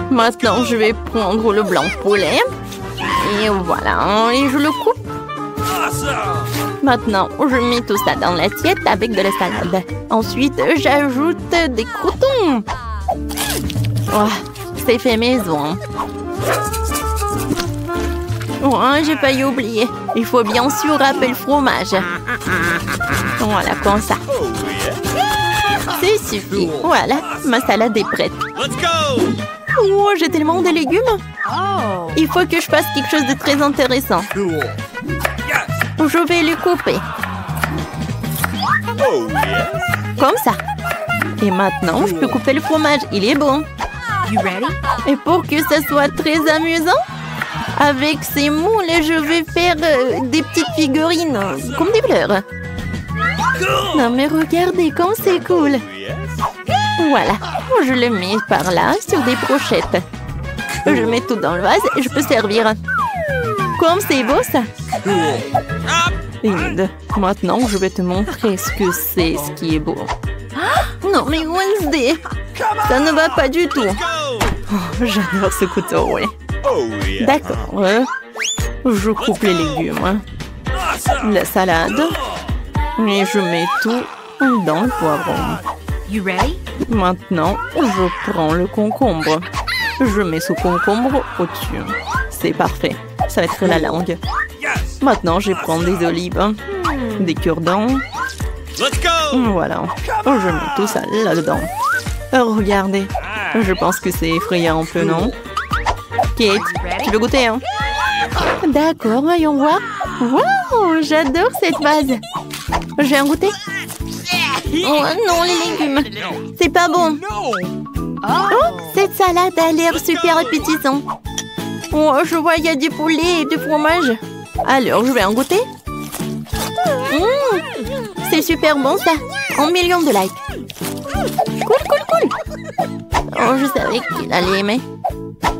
Maintenant, je vais prendre le blanc de poulet. Et voilà, et je le coupe. Maintenant, je mets tout ça dans l'assiette avec de la salade. Ensuite, j'ajoute des croûtons. Oh, c'est fait maison. Oh, j'ai failli oublier. Il faut bien sûr râper le fromage. Voilà, comme ça. C'est suffit. Voilà, ma salade est prête. Oh, j'ai tellement de légumes. Il faut que je fasse quelque chose de très intéressant. Je vais les couper. Comme ça. Et maintenant, je peux couper le fromage. Il est bon. Et pour que ça soit très amusant, avec ces moules, je vais faire des petites figurines, comme des fleurs. Non mais regardez comme c'est cool. Voilà, je le mets par là, sur des brochettes. Je mets tout dans le vase et je peux servir. Comme c'est beau ça. Inde, maintenant je vais te montrer ce que c'est, ce qui est beau. Non mais Wednesday, ça ne va pas du tout. Oh, j'adore ce couteau, oui. D'accord, je coupe les légumes, la salade, et je mets tout dans le poivron. Maintenant, je prends le concombre. Je mets ce concombre au-dessus. C'est parfait, ça va être la langue. Maintenant, je prends des olives, des cure-dents. Voilà, je mets tout ça là-dedans. Regardez, je pense que c'est effrayant un peu, non? Kate, tu veux goûter, hein? D'accord, voyons voir. Wow, j'adore cette vase. Je vais en goûter. Oh non, les légumes. C'est pas bon. Oh, cette salade a l'air super appétissante. Oh, je vois, il y a du poulet et du fromage. Alors, je vais en goûter. C'est super bon, ça. 1 million de likes. Cool. Oh, je savais qu'il allait aimer.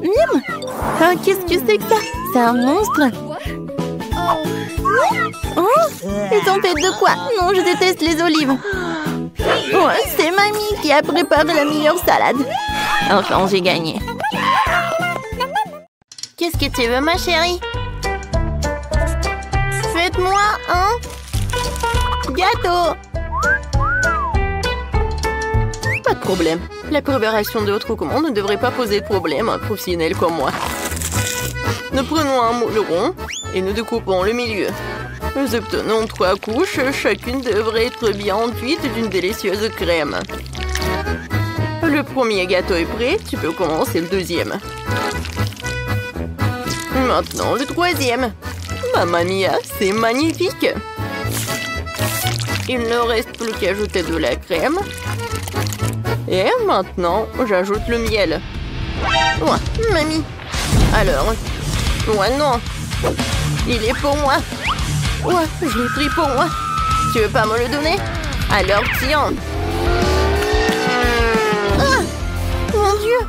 Miam. Ah, qu'est-ce que c'est que ça? C'est un monstre. Oh, ils ont fait de quoi? Non, je déteste les olives. Oh, c'est mamie qui a préparé la meilleure salade. Enfin, j'ai gagné. Qu'est-ce que tu veux, ma chérie? Faites-moi un gâteau. Pas de problème. La préparation de votre commande ne devrait pas poser de problème à un professionnel comme moi. Nous prenons un moule rond et nous découpons le milieu. Nous obtenons 3 couches, chacune devrait être bien enduite d'une délicieuse crème. Le premier gâteau est prêt, tu peux commencer le deuxième. Maintenant le troisième. Mamma mia, c'est magnifique! Il ne reste plus qu'à ajouter de la crème. Et maintenant, j'ajoute le miel. Ouais, mamie. Alors, ouais, non. Il est pour moi. Ouais, je l'ai pris pour moi. Tu veux pas me le donner? Alors tiens. Ah, mon Dieu.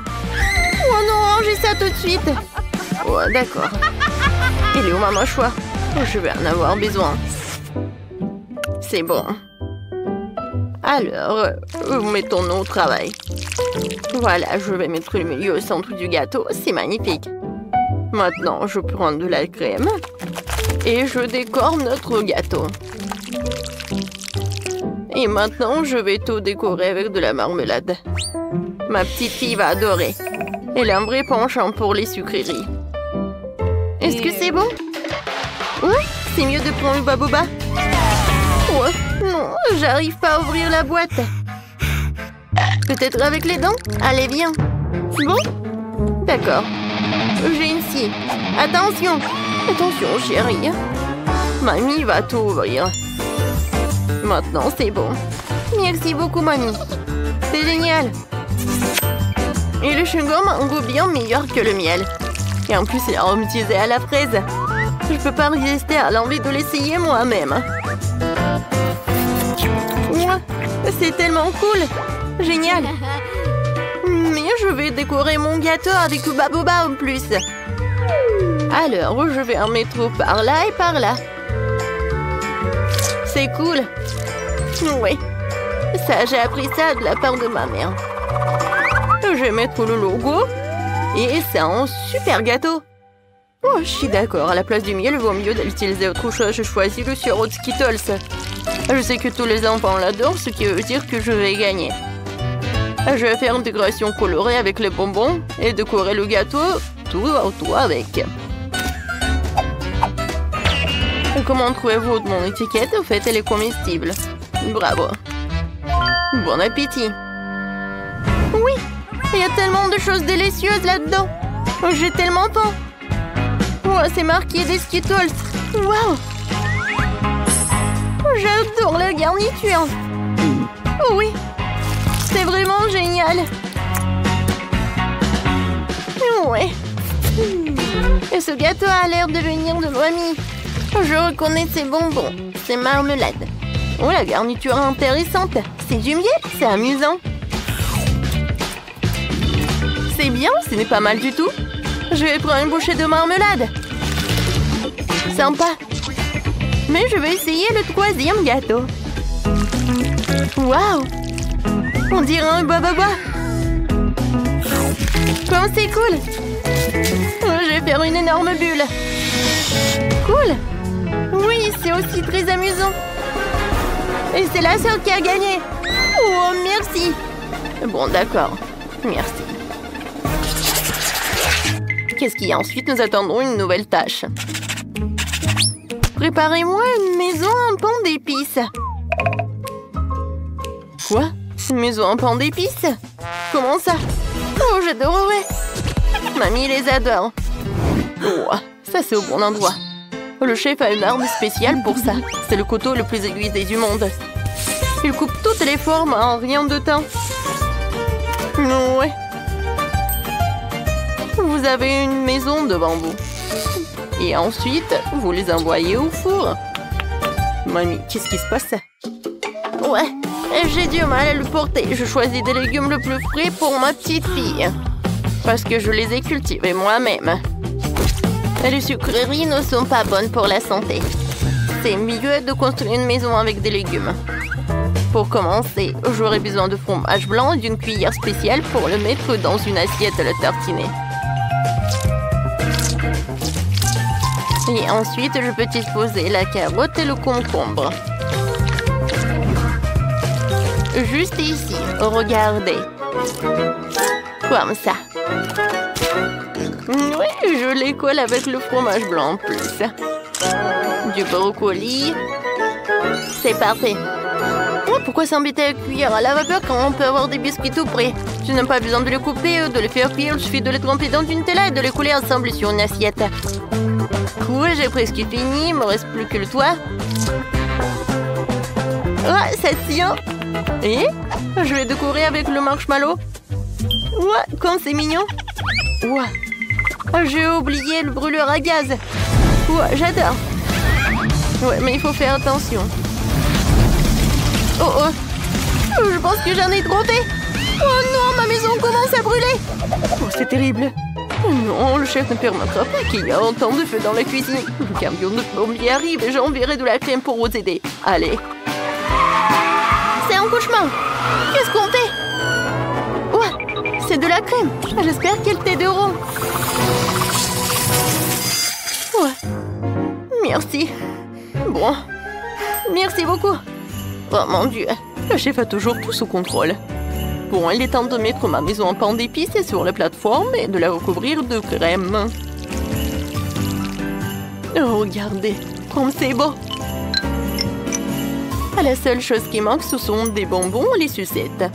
Oh non, j'ai ça tout de suite. Ouais, d'accord. Il est où ma mâchoire? Je vais en avoir besoin. C'est bon. Alors, mettons-nous au travail. Voilà, je vais mettre le milieu au centre du gâteau. C'est magnifique. Maintenant, je prends de la crème et je décore notre gâteau. Et maintenant, je vais tout décorer avec de la marmelade. Ma petite fille va adorer. Elle a un vrai penchant pour les sucreries. Est-ce que c'est bon? Oui, c'est mieux de prendre le baboba. Ouais, non, j'arrive pas à ouvrir la boîte. Peut-être avec les dents? Allez, viens. C'est bon? D'accord. J'ai une scie. Attention. Attention, chérie. Mamie va tout ouvrir. Maintenant, c'est bon. Merci beaucoup, mamie. C'est génial. Et le chewing-gum a un goût bien meilleur que le miel. Et en plus, il est aromatisé à la fraise. Je peux pas résister à l'envie de l'essayer moi-même. Ouais, c'est tellement cool. Génial. Mais je vais décorer mon gâteau avec du baboba en plus. Alors, je vais en mettre par là et par là. C'est cool. Oui. Ça, j'ai appris ça de la part de ma mère. Je vais mettre le logo. Et c'est un super gâteau. Oh, je suis d'accord. À la place du miel, il vaut mieux d'utiliser autre chose. Je choisis le sirop de Skittles. Je sais que tous les enfants l'adorent, ce qui veut dire que je vais gagner. Je vais faire une décoration colorée avec les bonbons et décorer le gâteau tout autour avec. Comment trouvez-vous mon étiquette? En fait, elle est comestible. Bravo. Bon appétit. Oui, il y a tellement de choses délicieuses là-dedans. J'ai tellement faim. Oh, c'est marqué des Skittles. Waouh! J'adore la garniture. Oh oui, c'est vraiment génial. Ouais. Et ce gâteau a l'air de venir de mamie. Je reconnais ces bonbons. C'est marmelade. Oh, la garniture est intéressante. C'est du miel, c'est amusant. C'est bien, ce n'est pas mal du tout. Je vais prendre une bouchée de marmelade. Sympa. Mais je vais essayer le troisième gâteau. Waouh! On dirait un bababa. Comme c'est cool! Je vais faire une énorme bulle. Cool! Oui, c'est aussi très amusant. Et c'est la seule qui a gagné. Oh, merci! Bon, d'accord. Merci. Qu'est-ce qu'il y a ensuite? Nous attendons une nouvelle tâche. Préparez-moi une maison en pain d'épices. Quoi? Une maison en pain d'épices? Comment ça? Oh, j'adorerais. Mamie les adore. Oh, ça c'est au bon endroit. Le chef a une arme spéciale pour ça. C'est le couteau le plus aiguisé du monde. Il coupe toutes les formes en rien de temps. Ouais. Vous avez une maison devant vous. Et ensuite, vous les envoyez au four. Mamie, qu'est-ce qui se passe? Ouais, j'ai du mal à le porter. Je choisis des légumes le plus frais pour ma petite fille. Parce que je les ai cultivés moi-même. Les sucreries ne sont pas bonnes pour la santé. C'est mieux de construire une maison avec des légumes. Pour commencer, j'aurai besoin de fromage blanc et d'une cuillère spéciale pour le mettre dans une assiette à le tartiner. Et ensuite, je peux disposer la carotte et le concombre. Juste ici, regardez. Comme ça. Oui, je les colle avec le fromage blanc en plus. Du brocoli. C'est parfait. Oh, pourquoi s'embêter avec cuillère à la vapeur quand on peut avoir des biscuits tout prêts? Tu n'as pas besoin de les couper ou de les faire cuire. Il suffit de les tremper dans une tela et de les couler ensemble sur une assiette. Cool, j'ai presque fini. Il me reste plus que le toit. Oh, ça tient. Et je vais décorer avec le marshmallow. Ouais, comme c'est mignon. Ouais. J'ai oublié le brûleur à gaz. Ouais, j'adore. Ouais, mais il faut faire attention. Oh oh. Je pense que j'en ai trop fait. Oh non, ma maison commence à brûler. Oh, c'est terrible. Oh non, le chef ne permettra pas qu'il y ait autant de feu dans la cuisine. Le camion de plombier arrive et j'enverrai de la crème pour vous aider. Allez. un cauchemar. Qu'est-ce qu'on fait? Ouais, c'est de la crème. J'espère qu'elle t'aideront. Ouais. Merci. Bon. Merci beaucoup. Oh mon Dieu. Le chef a toujours tout sous contrôle. Bon, il est temps de mettre ma maison en pain d'épices sur la plateforme et de la recouvrir de crème. Oh, regardez, comme c'est beau. La seule chose qui manque, ce sont des bonbons et les sucettes.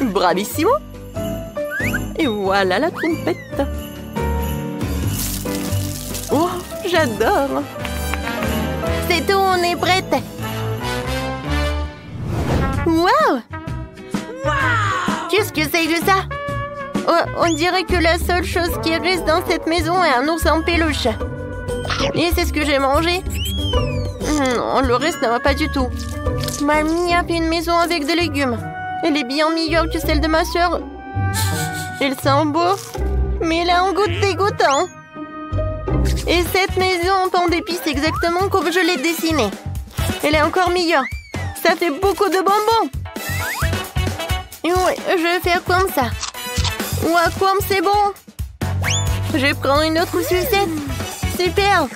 Bravissimo! Et voilà la trompette. Oh, j'adore! C'est tout, on est prête. Wow! Qu'est-ce que c'est que ça? Oh, on dirait que la seule chose qui reste dans cette maison est un ours en peluche. Et c'est ce que j'ai mangé. Non, le reste ne va pas du tout. Mamie a fait une maison avec des légumes. Elle est bien meilleure que celle de ma sœur. Elle sent beau, mais elle a un goût dégoûtant. Et cette maison en pain d'épices c'est exactement comme je l'ai dessinée. Elle est encore meilleure. Ça fait beaucoup de bonbons. Et ouais, je vais faire comme ça. Ouah, comme c'est bon. Je prends une autre sucette. Super.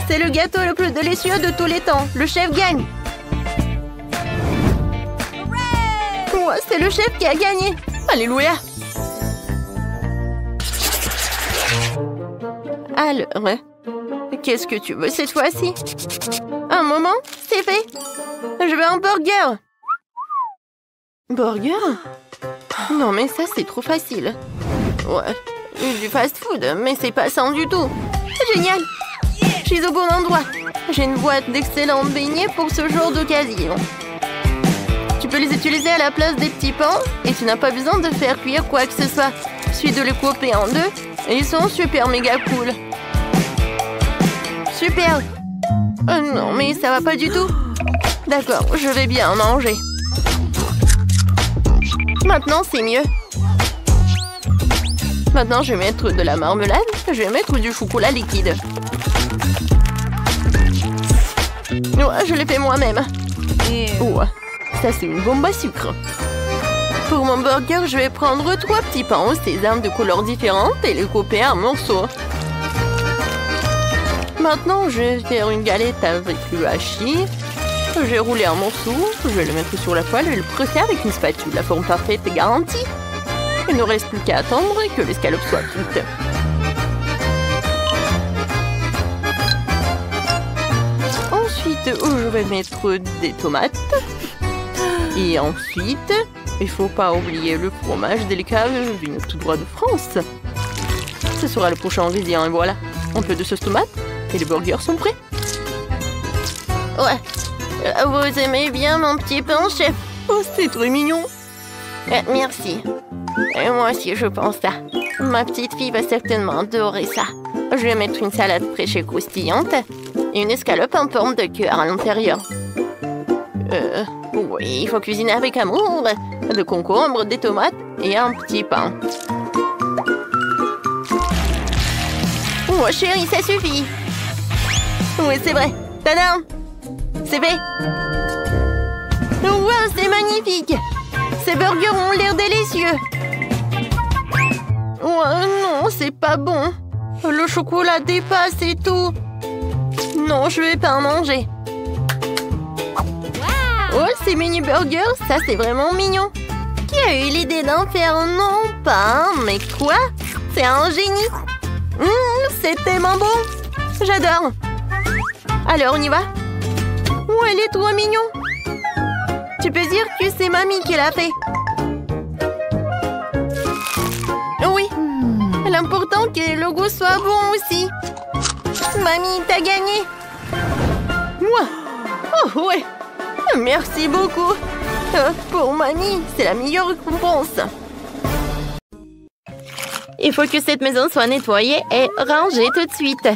C'est le gâteau le plus délicieux de tous les temps. Le chef gagne. Ouah, c'est le chef qui a gagné. Alléluia! Alors, qu'est-ce que tu veux cette fois-ci? Un moment, c'est fait. Je veux un burger. Burger? Non, mais ça, c'est trop facile. Ouais, du fast-food, mais c'est pas sain du tout. Génial! Je suis au bon endroit. J'ai une boîte d'excellents beignets pour ce genre d'occasion. Tu peux les utiliser à la place des petits pains et tu n'as pas besoin de faire cuire quoi que ce soit. Il suffit de les couper en deux et ils sont super méga cool. Super! Oh non, mais ça va pas du tout. D'accord, je vais bien manger. Maintenant, c'est mieux. Maintenant, je vais mettre de la marmelade. Je vais mettre du chocolat liquide. Ouais, je l'ai fait moi-même. Ouais, ça c'est une bombe à sucre. Pour mon burger, je vais prendre 3 petits pains au sésame de couleurs différentes et les couper en morceaux. Maintenant, je vais faire une galette avec le hachis. Je vais rouler un morceau, je vais le mettre sur la poêle et le presser avec une spatule. La forme parfaite est garantie. Il ne reste plus qu'à attendre que l'escalope soit cuite. Ensuite, je vais mettre des tomates. Et ensuite, il ne faut pas oublier le fromage délicat venu tout droit de France. Ce sera le prochain ingrédient et voilà. Un peu de sauce tomate et les burgers sont prêts. Ouais. Vous aimez bien mon petit pain, chef? Oh, c'est très mignon. Merci. Et moi aussi, je pense ça. Ma petite fille va certainement adorer ça. Je vais mettre une salade fraîche et croustillante et une escalope en forme de cœur à l'intérieur. Oui, il faut cuisiner avec amour. De concombre, des tomates et un petit pain. Oh, chérie, ça suffit. Oui, c'est vrai. Tadam! C'est fait. Wow, c'est magnifique. Ces burgers ont l'air délicieux. Oh non, c'est pas bon. Le chocolat dépasse et tout. Non, je vais pas en manger. Oh, ces mini burgers, ça c'est vraiment mignon. Qui a eu l'idée d'en faire? Non, pas un, mais quoi? C'est un génie. C'est tellement bon. J'adore. Alors, on y va? Oh, elle est trop mignon. Tu peux dire que c'est mamie qui l'a fait. Oui. L'important que le goût soit bon aussi. Mamie, t'as gagné. Moi? Oh, ouais. Merci beaucoup. Pour mamie, c'est la meilleure récompense. Il faut que cette maison soit nettoyée et rangée tout de suite.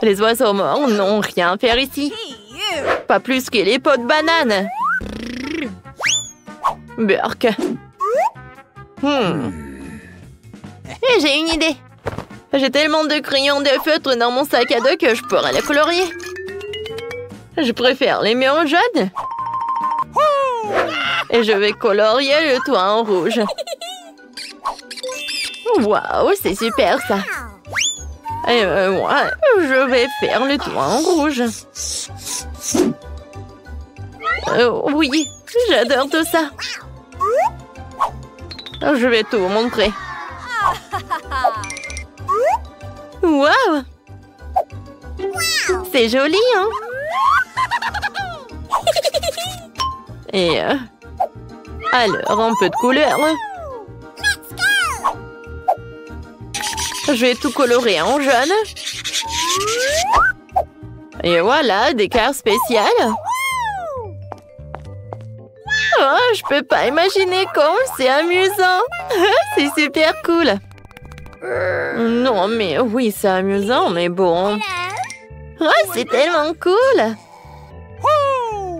Les oiseaux morts n'ont rien à faire ici. Pas plus que les pots de bananes. Burk. Et j'ai une idée. J'ai tellement de crayons de feutre dans mon sac à dos que je pourrais les colorier. Je préfère les murs jaunes. Et je vais colorier le toit en rouge. Waouh, c'est super ça. Et moi, je vais faire le toit en rouge. Oui, j'adore tout ça. Je vais tout vous montrer. Waouh! C'est joli, hein? Et alors, un peu de couleur. Je vais tout colorer en jaune. Et voilà, décor spécial. Oh, je peux pas imaginer comme c'est amusant. C'est super cool. Non, mais oui, c'est amusant, mais bon. Oh, c'est tellement cool.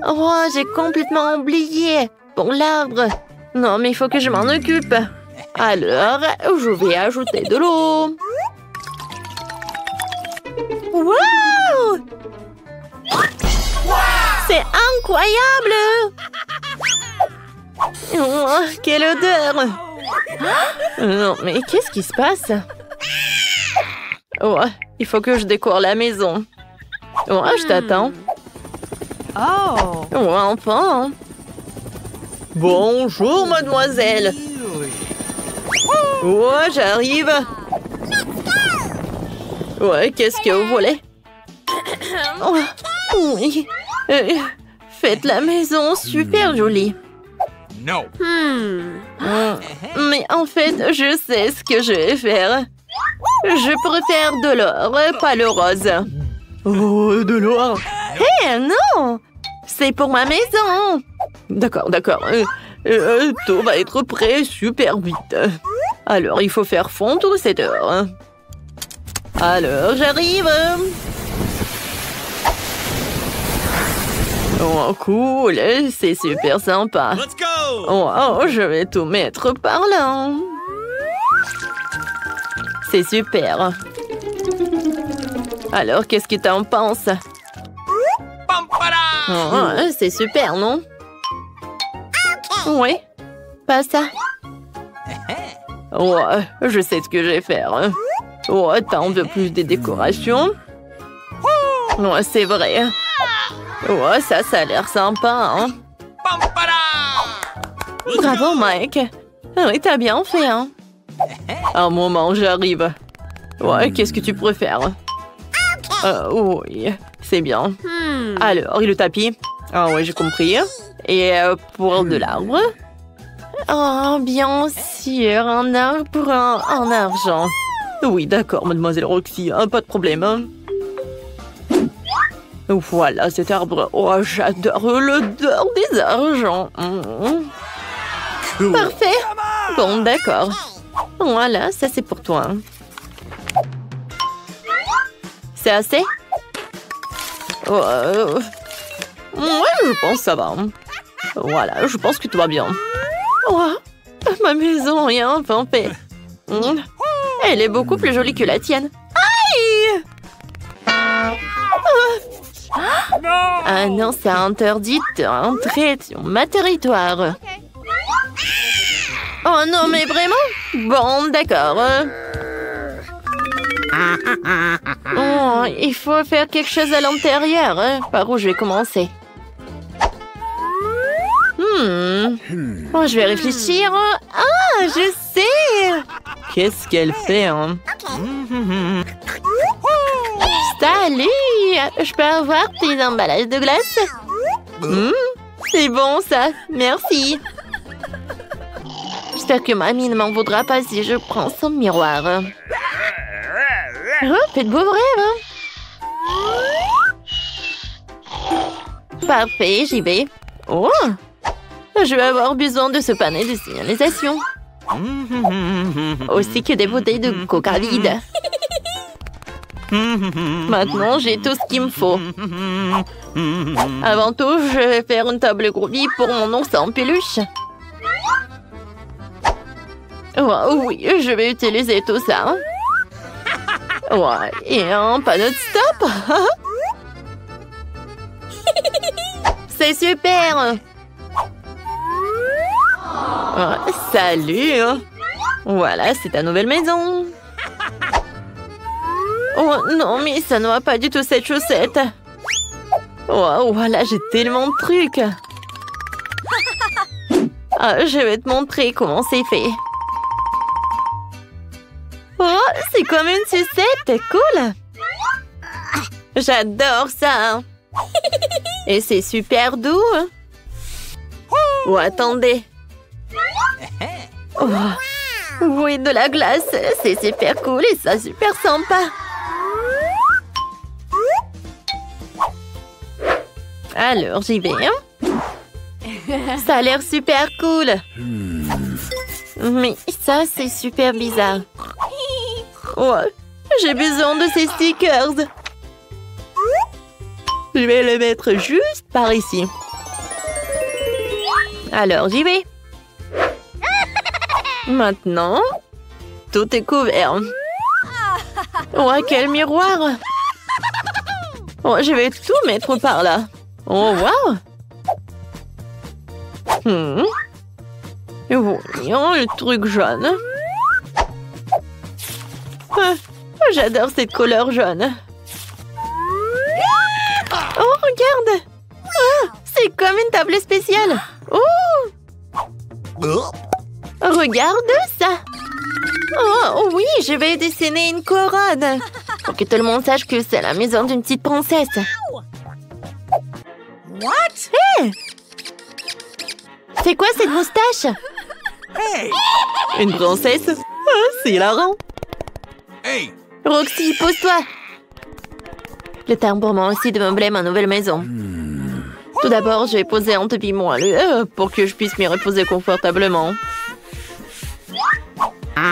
Oh, j'ai complètement oublié. Pour l'arbre. Non, mais il faut que je m'en occupe. Alors, je vais ajouter de l'eau. Wow! C'est incroyable! Oh, quelle odeur! Non, mais qu'est-ce qui se passe? Oh, il faut que je décore la maison. Oh, je t'attends. Oh. Oh, enfin. Bonjour, mademoiselle. Oh, j'arrive. Ouais, qu'est-ce que vous voulez? Oh, oui. Faites la maison super jolie. No. Mais en fait, je sais ce que je vais faire. Je préfère de l'or, pas le rose. Oh, de l'or. Hé, non! C'est pour ma maison. D'accord, d'accord. Tout va être prêt super vite. Alors, il faut faire fondre cette or. Alors, j'arrive. Oh, cool. C'est super sympa. Let's go! Oh, je vais tout mettre par là. C'est super. Alors, qu'est-ce que t'en penses? Oh, c'est super, non? Oui. Pas ça. Oh, je sais ce que je vais faire. Oh, t'en veux plus des décorations? Oh, c'est vrai. Oh, ça a l'air sympa, hein? Bravo, Mike. Oui, t'as bien fait, hein? Un moment, j'arrive. Ouais, qu'est-ce que tu préfères? Oui, c'est bien. Alors, et le tapis? Ah oui, j'ai compris. Et pour de l'arbre? Oh, bien sûr, un arbre en argent. Oui, d'accord, mademoiselle Roxy, pas de problème. Hein. Voilà cet arbre. Oh, j'adore l'odeur des argents. Parfait. Bon, d'accord. Voilà, ça c'est pour toi. C'est assez? Ouais, je pense que ça va. Voilà, je pense que tout va bien. Oh, ma maison est enfin faite. Elle est beaucoup plus jolie que la tienne. Aïe! Ah non, c'est interdit d'entrer sur ma territoire. Oh non, mais vraiment? Bon, d'accord. Oh, il faut faire quelque chose à l'intérieur. Par où je vais commencer? Oh, je vais réfléchir. Ah, je sais. Qu'est-ce qu'elle fait, hein? Salut! Je peux avoir tes emballages de glace? C'est bon, ça. Merci. J'espère que mamie ne m'en voudra pas si je prends son miroir. Oh, faites beaux rêves. Parfait, j'y vais. Oh! Je vais avoir besoin de ce panneau de signalisation. Aussi que des bouteilles de coca vide. Maintenant, j'ai tout ce qu'il me faut. Avant tout, je vais faire une table groovy pour mon ours en peluche. Oh, oui, je vais utiliser tout ça. Ouais, et un panneau de stop. C'est super! Oh, salut! Voilà, c'est ta nouvelle maison. Oh non, mais ça ne va pas du tout cette chaussette. Oh, voilà, j'ai tellement de trucs. Ah, je vais te montrer comment c'est fait. Oh, c'est comme une sucette, cool! J'adore ça! Et c'est super doux! Oh, attendez! Oh. Oui, de la glace, c'est super cool et ça super sympa! Alors, j'y vais. Ça a l'air super cool! Mais ça, c'est super bizarre. Ouais, j'ai besoin de ces stickers. Je vais les mettre juste par ici. Alors, j'y vais. Maintenant, tout est couvert. Oh, quel miroir! Oh, je vais tout mettre par là. Oh, wow! Voyons le truc jaune. J'adore cette couleur jaune. Oh, regarde! C'est comme une table spéciale. Oh! Regarde ça! Oh oui, je vais dessiner une couronne. Pour que tout le monde sache que c'est la maison d'une petite princesse. What? Hey! C'est quoi cette moustache? Hey! Une princesse? Ah, c'est hilarant. Hey! Roxy, pose-toi. Le temps pour moi aussi de meubler ma nouvelle maison. Tout d'abord, je vais poser un tapis moelleux pour que je puisse m'y reposer confortablement.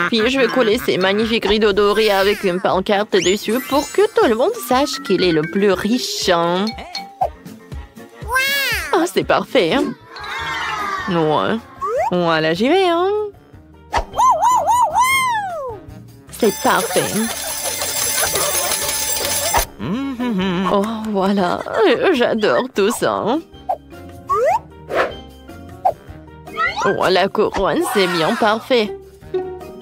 Puis je vais coller ces magnifiques rideaux dorés avec une pancarte dessus pour que tout le monde sache qu'il est le plus riche. Oh, c'est parfait. Ouais. Voilà, j'y vais. C'est parfait. Oh, voilà. J'adore tout ça. Oh, la couronne, c'est bien parfait.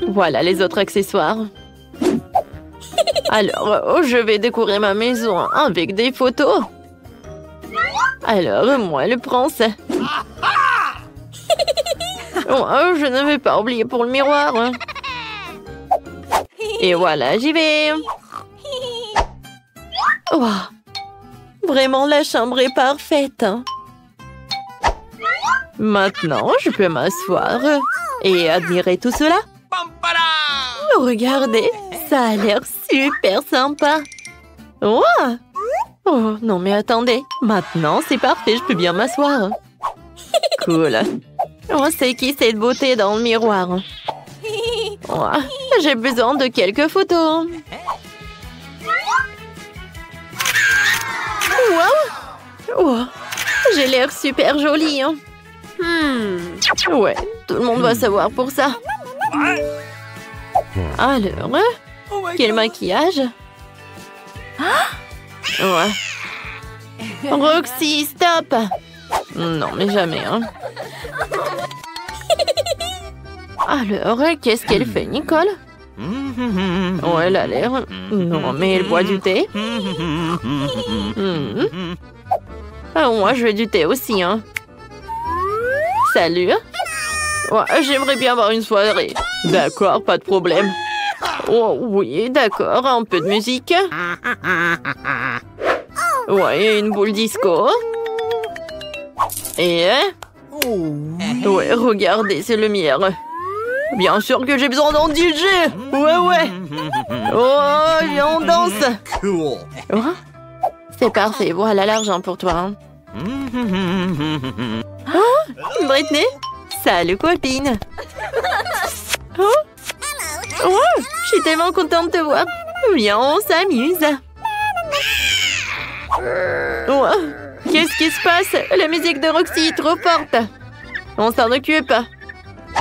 Voilà les autres accessoires. Alors, je vais décorer ma maison avec des photos. Alors, moi, le prince. Oh, je ne vais pas oublier pour le miroir. Et voilà, j'y vais. Oh, vraiment, la chambre est parfaite. Maintenant, je peux m'asseoir et admirer tout cela. Regardez, ça a l'air super sympa. Oh, oh non, mais attendez. Maintenant, c'est parfait, je peux bien m'asseoir. Cool. Oh, c'est qui cette beauté dans le miroir? Oh, j'ai besoin de quelques photos. Wow! Oh, j'ai l'air super jolie. Ouais, tout le monde va savoir pour ça. Alors, quel maquillage? Ouais. Roxy, stop! Non, mais jamais, Alors, qu'est-ce qu'elle fait, Nicole? Oh, elle a l'air... Non, mais elle boit du thé. Ah, moi, je veux du thé aussi, Salut. Oh, j'aimerais bien avoir une soirée. D'accord, pas de problème. Oh, oui, d'accord, un peu de musique. Ouais, une boule disco. Et... Ouais, regardez, c'est le mien. Bien sûr que j'ai besoin d'un DJ. Ouais. Oh, viens, on danse. Cool. Oh, c'est parfait, voilà l'argent pour toi. Oh, Britney. Salut, copine. Oh, je suis tellement contente de te voir. Viens, on s'amuse. Oh, qu'est-ce qui se passe? La musique de Roxy est trop forte. On s'en occupe.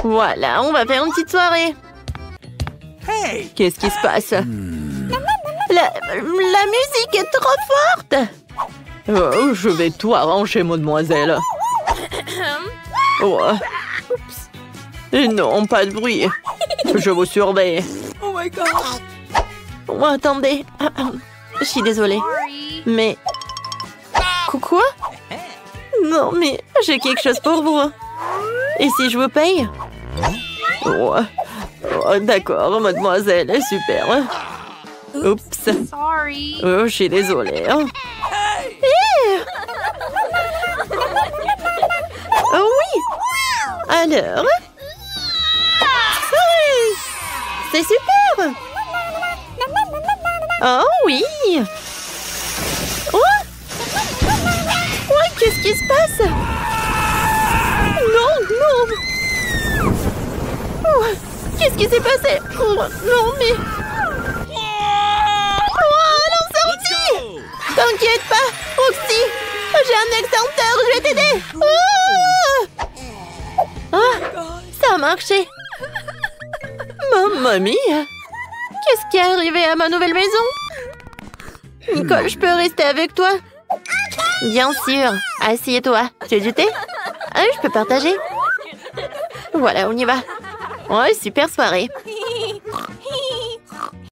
Voilà, on va faire une petite soirée. Hey! Qu'est-ce qui se passe? La musique est trop forte. Oh, je vais tout arranger, mademoiselle. Oh. Et non, pas de bruit. Je vous surveille. Oh my god. Oh, attendez. Je suis désolée. Mais... Quoi? Non, mais j'ai quelque chose pour vous. Et si je vous paye? Oh. Oh, d'accord, mademoiselle. Super. Oups. Sorry. Oh, je suis désolée. Oh oui! Alors? Oui! C'est super! Oh oui! Oh! Ouais, qu'est-ce qui se passe? Non, non! Oh, qu'est-ce qui s'est passé? Oh, non, mais... Oh, non, Let's sorti! go! T'inquiète pas, Roxy! J'ai un extincteur, je vais t'aider! Ça a marché! Mamma mia! Qu'est-ce qui est arrivé à ma nouvelle maison? Nicole, je peux rester avec toi? Bien sûr. Assieds-toi. Tu veux du thé? Ah, je peux partager? Voilà, on y va. Ouais, super soirée.